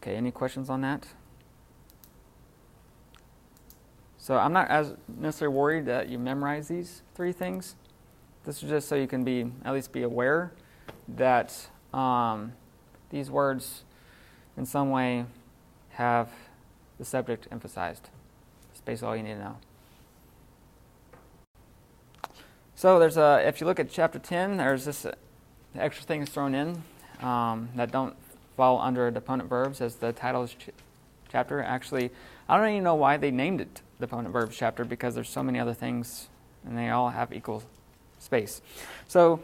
Okay, any questions on that? So I'm not as necessarily worried that you memorize these three things. This is just so you can at least be aware that these words in some way have the subject emphasized. That's basically all you need to know. So if you look at chapter 10, there's this extra things thrown in that don't fall under deponent verbs as the title is chapter. Actually, I don't even know why they named it deponent verbs chapter, because there's so many other things and they all have equal space. So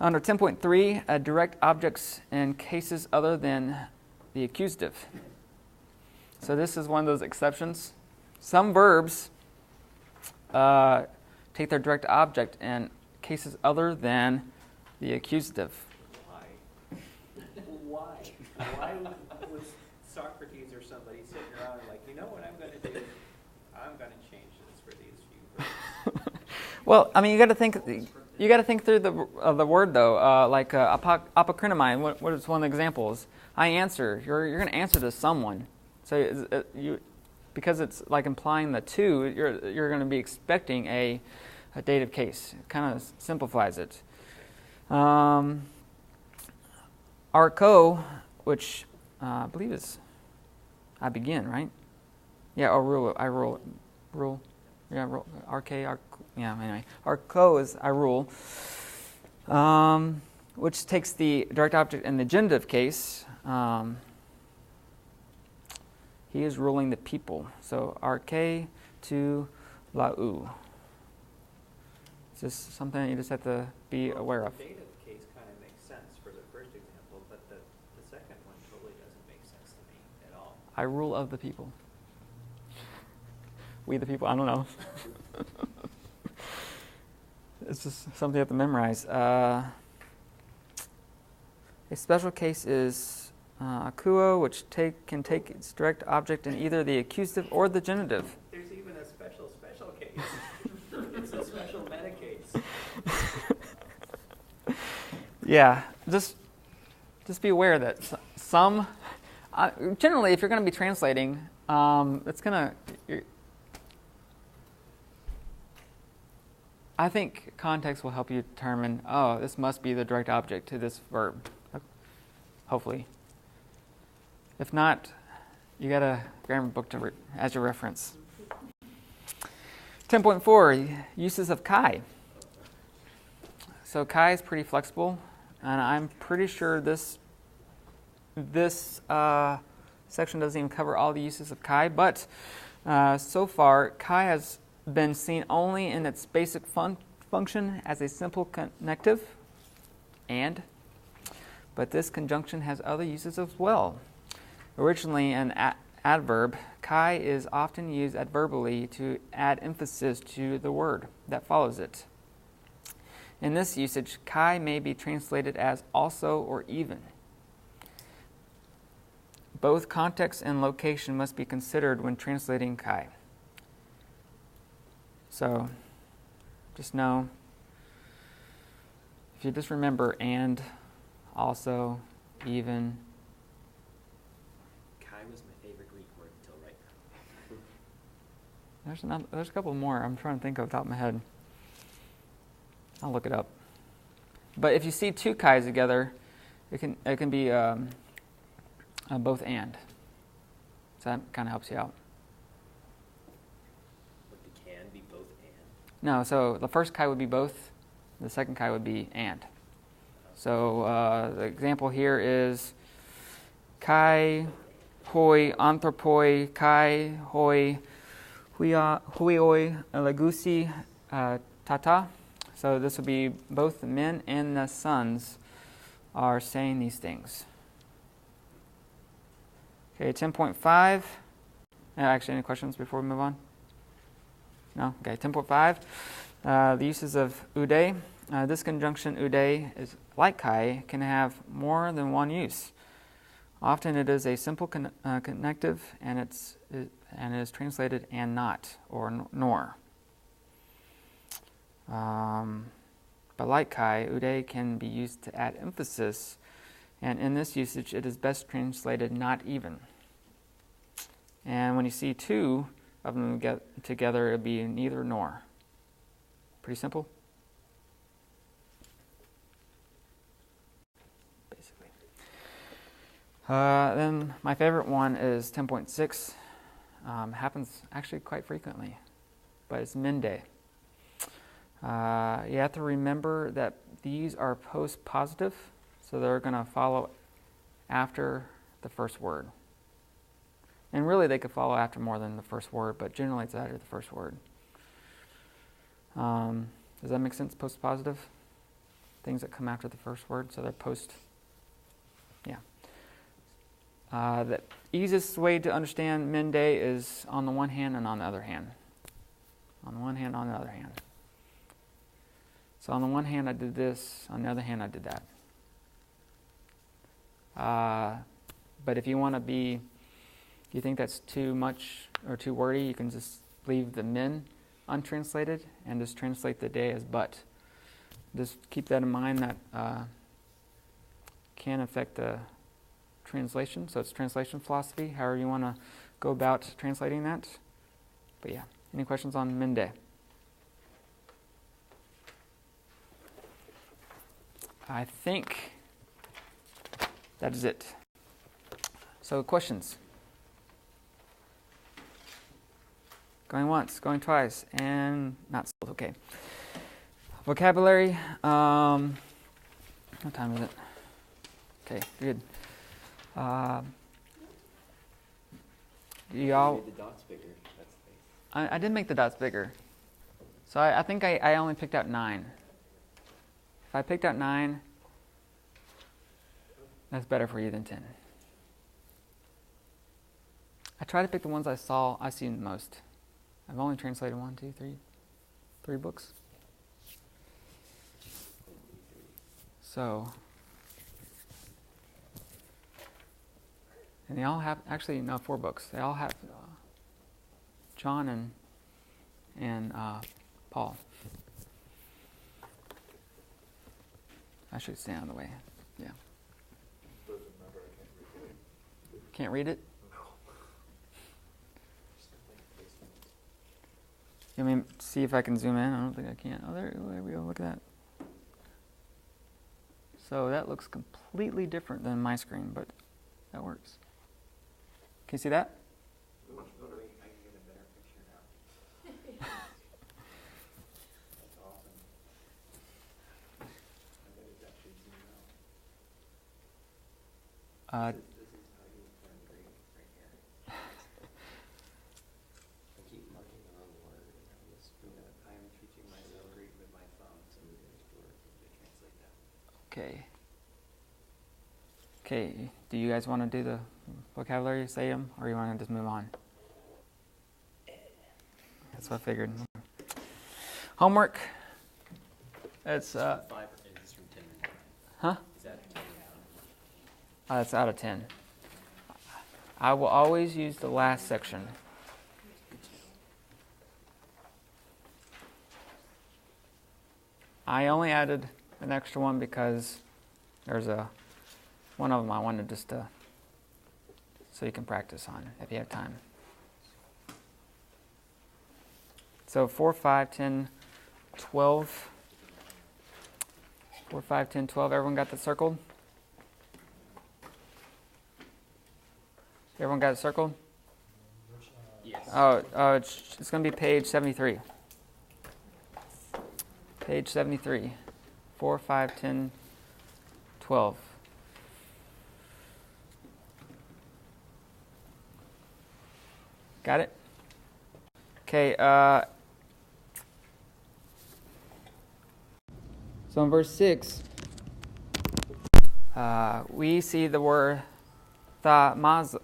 under 10.3, direct objects in cases other than the accusative. So this is one of those exceptions. Some verbs take their direct object in cases other than the accusative. Why? Why was Socrates or somebody sitting around and like, you know what I'm going to do? I'm going to change this for these few verbs. Well, I mean, you got to think through the word though. Like apokrinomai, what is one of the examples? I answer. You're going to answer to someone. So because it's like implying the two, you're going to be expecting a dative case. It kind of simplifies it. Arco, which I believe is I begin, right? Yeah, or rule. I rule. Yeah, rule. Anyway. Arco is I rule, which takes the direct object in the genitive case. He is ruling the people. So arche to lau. It's just something you just have to be aware of. The dative case kind of makes sense for the first example, but the second one totally doesn't make sense to me at all. I rule of the people. We the people, I don't know. It's just something you have to memorize. A special case is akuo, which can take its direct object in either the accusative or the genitive. There's even a special case. It's a special meta case. Yeah, just be aware that some generally, if you're going to be translating, it's going to. I think context will help you determine. Oh, this must be the direct object to this verb. Hopefully. If not, you got a grammar book as your reference. 10.4, uses of kai. So kai is pretty flexible, and I'm pretty sure this section doesn't even cover all the uses of kai, but so far kai has been seen only in its basic function as a simple connective, but this conjunction has other uses as well. Originally an adverb, kai is often used adverbially to add emphasis to the word that follows it. In this usage, kai may be translated as also or even. Both context and location must be considered when translating kai. So, just know, if you just remember and, also, even. Kai was my favorite Greek word until right now. There's a couple more I'm trying to think of off the top of my head. I'll look it up. But if you see two kais together, it can be both and. So that kind of helps you out. But it can be both and. No, so the first kai would be both. The second kai would be and. So the example here is kai hoi anthropoi kai hoi huioi legusi tata. So this would be both the men and the sons are saying these things. Okay, 10.5. Actually, any questions before we move on? No? Okay, 10.5. The uses of ουδε. This conjunction ουδε is like kai, can have more than one use. Often it is a simple connective, and it is translated and not or nor. But like kai, ουδε can be used to add emphasis, and in this usage it is best translated not even. And when you see two of them get together, it would be neither nor. Pretty simple? Basically. Then my favorite one is 10.6. Happens actually quite frequently, but it's Mende. You have to remember that these are post-positive, so they're going to follow after the first word. And really they could follow after more than the first word, but generally it's after the first word. Does that make sense, post-positive? Things that come after the first word, so they're post. Yeah. The easiest way to understand Mende is on the one hand and on the other hand. On the one hand, on the other hand. So on the one hand I did this, on the other hand I did that. But if you want to be, if you think that's too much or too wordy, you can just leave the min untranslated and just translate the day as but. Just keep that in mind, that can affect the translation. So it's translation philosophy, however you want to go about translating that. But yeah, any questions on Mende? I think that is it. So questions? Going once, going twice, and not sold. Okay. Vocabulary. What time is it? Okay, good. Do y'all? You made the dots bigger. That's nice. I did make the dots bigger. So I think I only picked out 9. If I picked out 9, that's better for you than 10. I try to pick the ones I see the most. I've only translated 3 books. So, and they all have, actually no, 4 books. They all have John and Paul. I should stay out of the way. Yeah. Doesn't matter. I Can't read it? No. You want me to see if I can zoom in? I don't think I can. Oh, there we go. Look at that. So that looks completely different than my screen, but that works. Can you see that? Much better. I can get a better picture now. That's awesome. I bet it's actually zoomed out. This is how you learn to read right here. I keep marking the wrong word. I'm teaching myself to read with my phone, so it's working to translate that. Okay. Okay. Do you guys want to do the vocabulary, say them, or you want to just move on? That's what I figured. Homework. It's 5 is from 10. huh? Is that 10? It's out of 10. I will always use the last section. I only added an extra one because there's one of them I wanted just to, so you can practice on if you have time. So 4, 5, 10, 12. 4, 5, 10, 12. Everyone got that circled? Everyone got it circled? Yes. Oh, it's going to be page 73. Page 73. 4, 5, 10, 12. Got it? Okay. So in verse 6, we see the word thamazo.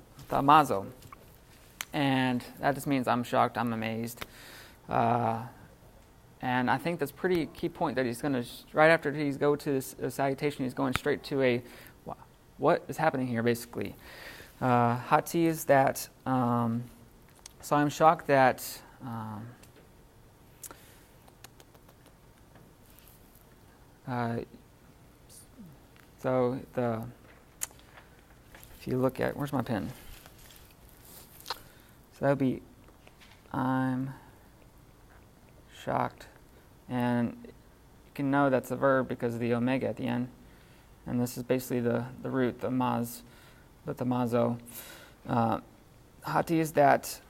And that just means I'm shocked, I'm amazed. And I think that's a pretty key point that he's going to, right after he's go to this salutation, he's going straight to what is happening here, basically. Hati is that, so I'm shocked that if you look at, where's my pen? So that would be, I'm shocked. And you can know that's a verb because of the omega at the end. And this is basically the root, the maz. Litamazo. Hati is that.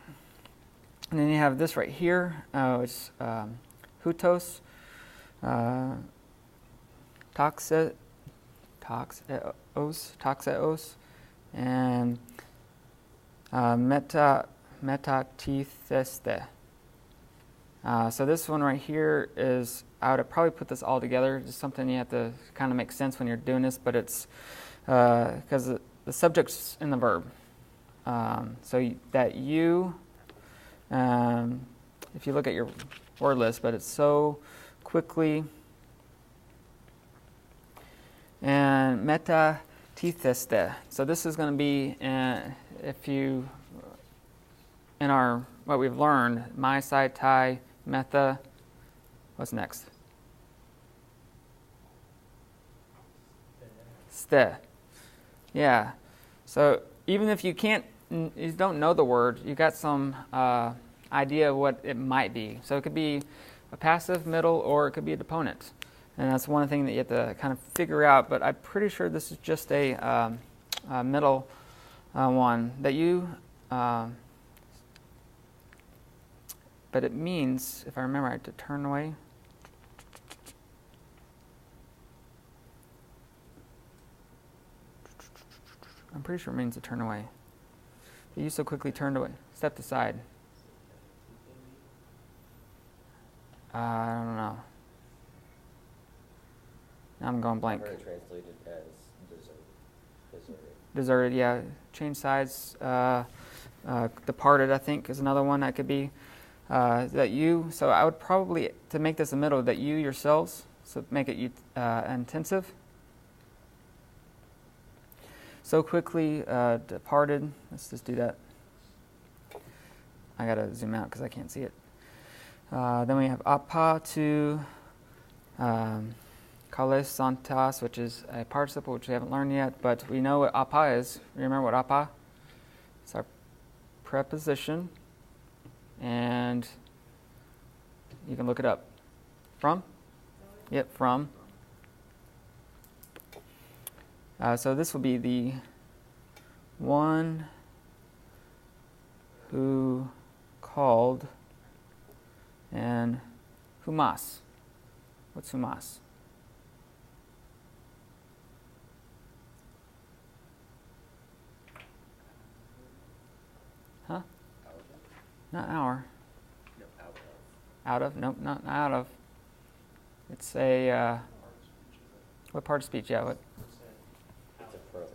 And then you have this right here, which is hutos, toxeos, and metatitheste. So this one right here is, I would probably put this all together. Just something you have to kind of make sense when you're doing this, but it's because the subject's in the verb. So that you, if you look at your word list, but it's so quickly, and metatitheste. So this is going to be, if you, in our, what we've learned, my, sai, tai, metha, what's next? Ste. Yeah. So even if you don't know the word, you got some idea of what it might be. So it could be a passive, middle, or it could be a deponent. And that's one thing that you have to kind of figure out. But I'm pretty sure this is just a middle one that you. But it means, if I remember right, to turn away. I'm pretty sure it means to turn away. You so quickly turned away, stepped aside. I don't know. I'm going blank. I've heard it translated as deserted. Deserted, yeah. Change sides. Departed, I think, is another one that could be. That you, so I would probably, to make this a middle, that you yourselves, so make it intensive. So quickly departed. Let's just do that. I gotta zoom out because I can't see it. Then we have apa to kalesantas, which is a participle which we haven't learned yet, but we know what apa is. Remember what apa? It's our preposition, and you can look it up. From? Yep, from. So this will be the one who called, and humas. What's humas? Huh? Not hour. No, out of. Out of? Nope, not out of. It's a, what part of speech? Yeah, what?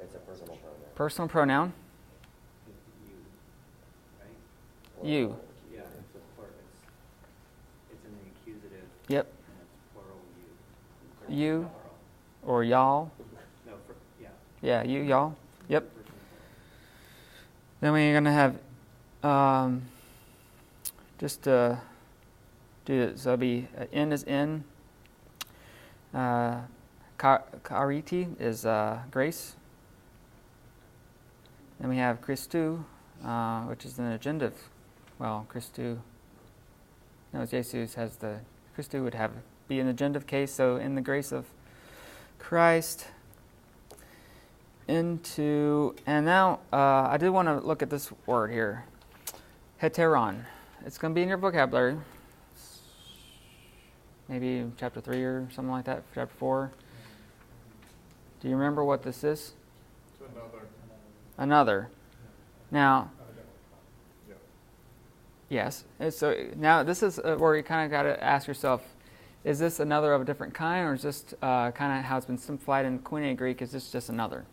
It's a personal pronoun. Personal pronoun? You, right? You. Yeah, it's a plural. It's in the accusative. Yep. And it's plural you. You. Plural. Or y'all. No, yeah. Yeah, you, y'all. Yep. Personal pronoun. Then we're going to have, just do it. So it'll be, in is in. Kariti is grace. Then we have Christu, which is an agentive. Well, Christu. No, Jesus has the Christu would be an agentive case. So in the grace of Christ. Into, and now I did want to look at this word here, heteron. It's going to be in your vocabulary. Maybe chapter 3 or something like that, chapter 4. Do you remember what this is? It's Another. Now, yes. And so now this is where you kind of got to ask yourself, is this another of a different kind, or is this kind of how it's been simplified in Koine Greek, is this just another?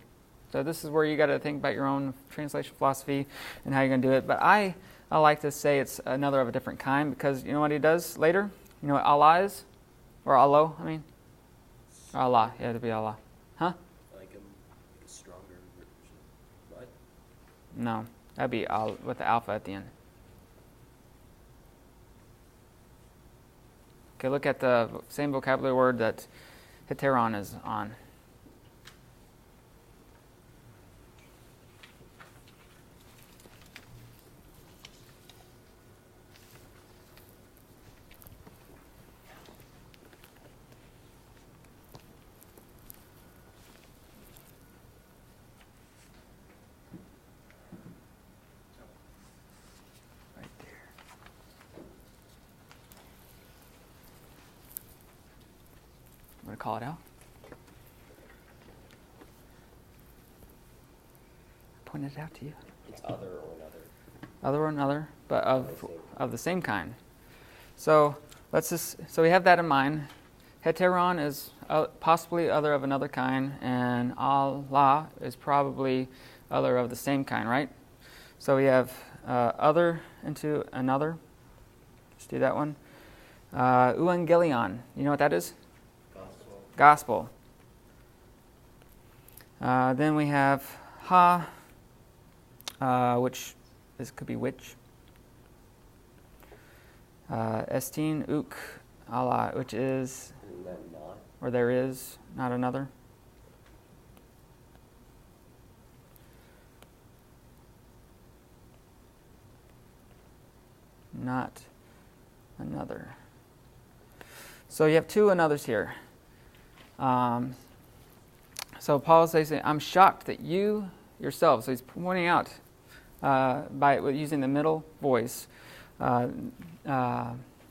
So this is where you got to think about your own translation philosophy and how you're going to do it. But I like to say it's another of a different kind, because you know what he does later? You know what Allah is? Or Allah, I mean? Or Allah, yeah, it'd be Allah. Huh? Like a stronger version. What? No, that'd be with the alpha at the end. Okay, look at the same vocabulary word that heteron is on. call it out. I pointed it out to you. It's other or another. Other or another, but of the same kind. So so we have that in mind. Heteron is possibly other of another kind, and Allah is probably other of the same kind, right? So we have other into another. Let's do that one. Evangelion. You know what that is? Gospel. Then we have ha, which could be which. Estin, uk, Allah, which is, Isn't that not? or there is, not another. Not another. So you have two anothers here. So Paul is saying, I'm shocked that you yourselves, so he's pointing out by using the middle voice,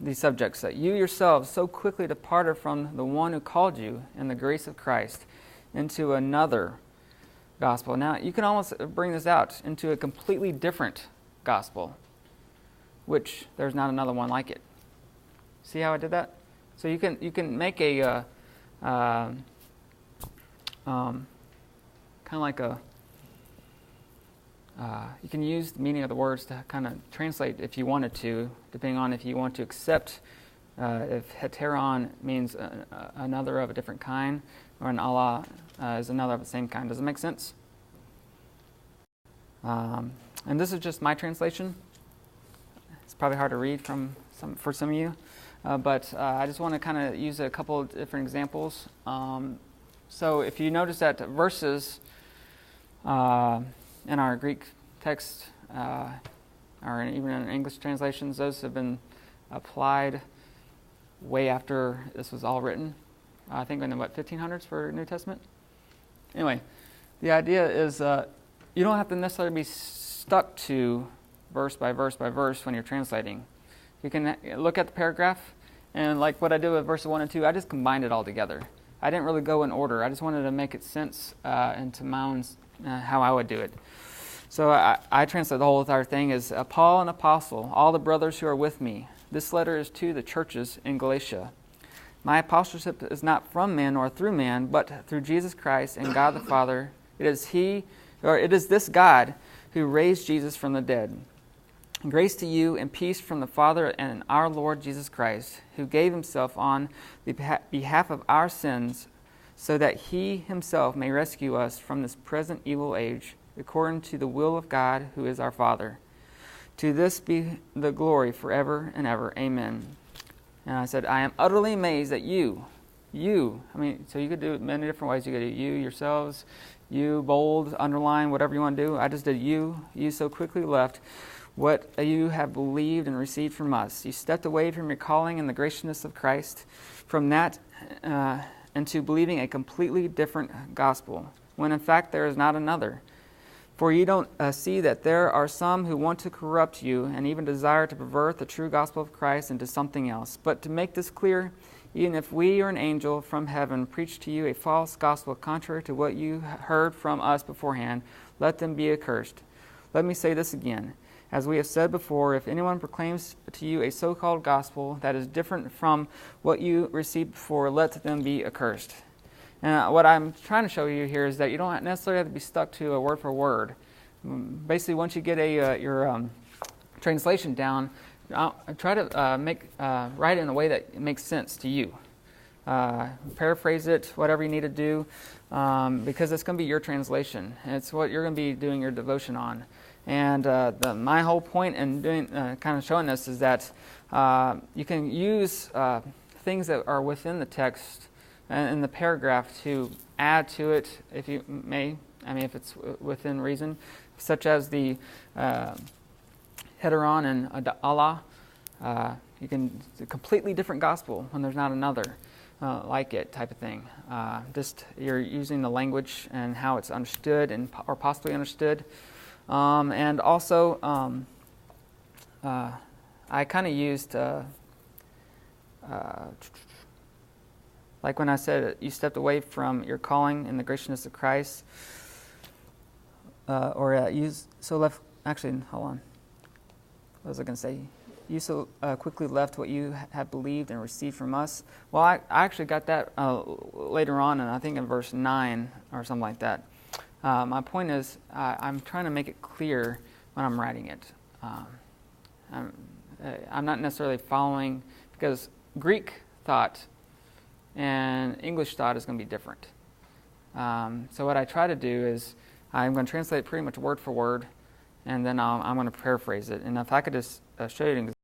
these subjects, that you yourselves so quickly departed from the one who called you in the grace of Christ into another gospel. Now, you can almost bring this out into a completely different gospel, which there's not another one like it. See how I did that? So you can make a kind of like a you can use the meaning of the words to kind of translate if you wanted to, depending on if you want to accept if heteron means another of a different kind, or an Allah is another of the same kind. Does it make sense? And this is just my translation. It's probably hard to read for some of you, but I just want to kind of use a couple of different examples. So if you notice that verses in our Greek text, or even in English translations, those have been applied way after this was all written. I think in the 1500s for New Testament. Anyway, the idea is you don't have to necessarily be stuck to verse by verse by verse when you're translating. You can look at the paragraph, and like what I did with verses 1 and 2, I just combined it all together. I didn't really go in order. I just wanted to make it sense into my own how I would do it. So I translate the whole entire thing as Paul, an apostle, all the brothers who are with me. This letter is to the churches in Galatia. My apostleship is not from man nor through man, but through Jesus Christ and God the Father. It is this God who raised Jesus from the dead. Grace to you and peace from the Father and our Lord Jesus Christ, who gave himself on the behalf of our sins, so that he himself may rescue us from this present evil age, according to the will of God, who is our Father. To this be the glory forever and ever. Amen. And I said, I am utterly amazed that you, so you could do it many different ways. You could do you, yourselves, you, bold, underline, whatever you want to do. I just did you so quickly left what you have believed and received from us. You stepped away from your calling in the graciousness of Christ, from that into believing a completely different gospel, when in fact there is not another. For you don't see that there are some who want to corrupt you and even desire to pervert the true gospel of Christ into something else. But to make this clear, even if we or an angel from heaven preach to you a false gospel contrary to what you heard from us beforehand, let them be accursed. Let me say this again. As we have said before, if anyone proclaims to you a so-called gospel that is different from what you received before, let them be accursed. And what I'm trying to show you here is that you don't necessarily have to be stuck to a word for word. Basically, once you get your translation down, try to write it in a way that makes sense to you. Paraphrase it, whatever you need to do, because it's going to be your translation. It's what you're going to be doing your devotion on. And my whole point in doing, kind of showing this is that you can use things that are within the text and in the paragraph to add to it, if you may. I mean, if it's within reason, such as the heteron and Allah. You can it's a completely different gospel when there's not another like it, type of thing. Just you're using the language and how it's understood or possibly understood. And also, I kind of used Like when I said you stepped away from your calling in the graciousness of Christ, actually, hold on. What was I going to say? You so quickly left what you had believed and received from us. Well, I actually got that later on, and I think in verse 9 or something like that. My point is, I'm trying to make it clear when I'm writing it. I'm not necessarily following, because Greek thought and English thought is going to be different. So what I try to do is I'm going to translate pretty much word for word, and then I'm going to paraphrase it. And if I could just show you an example.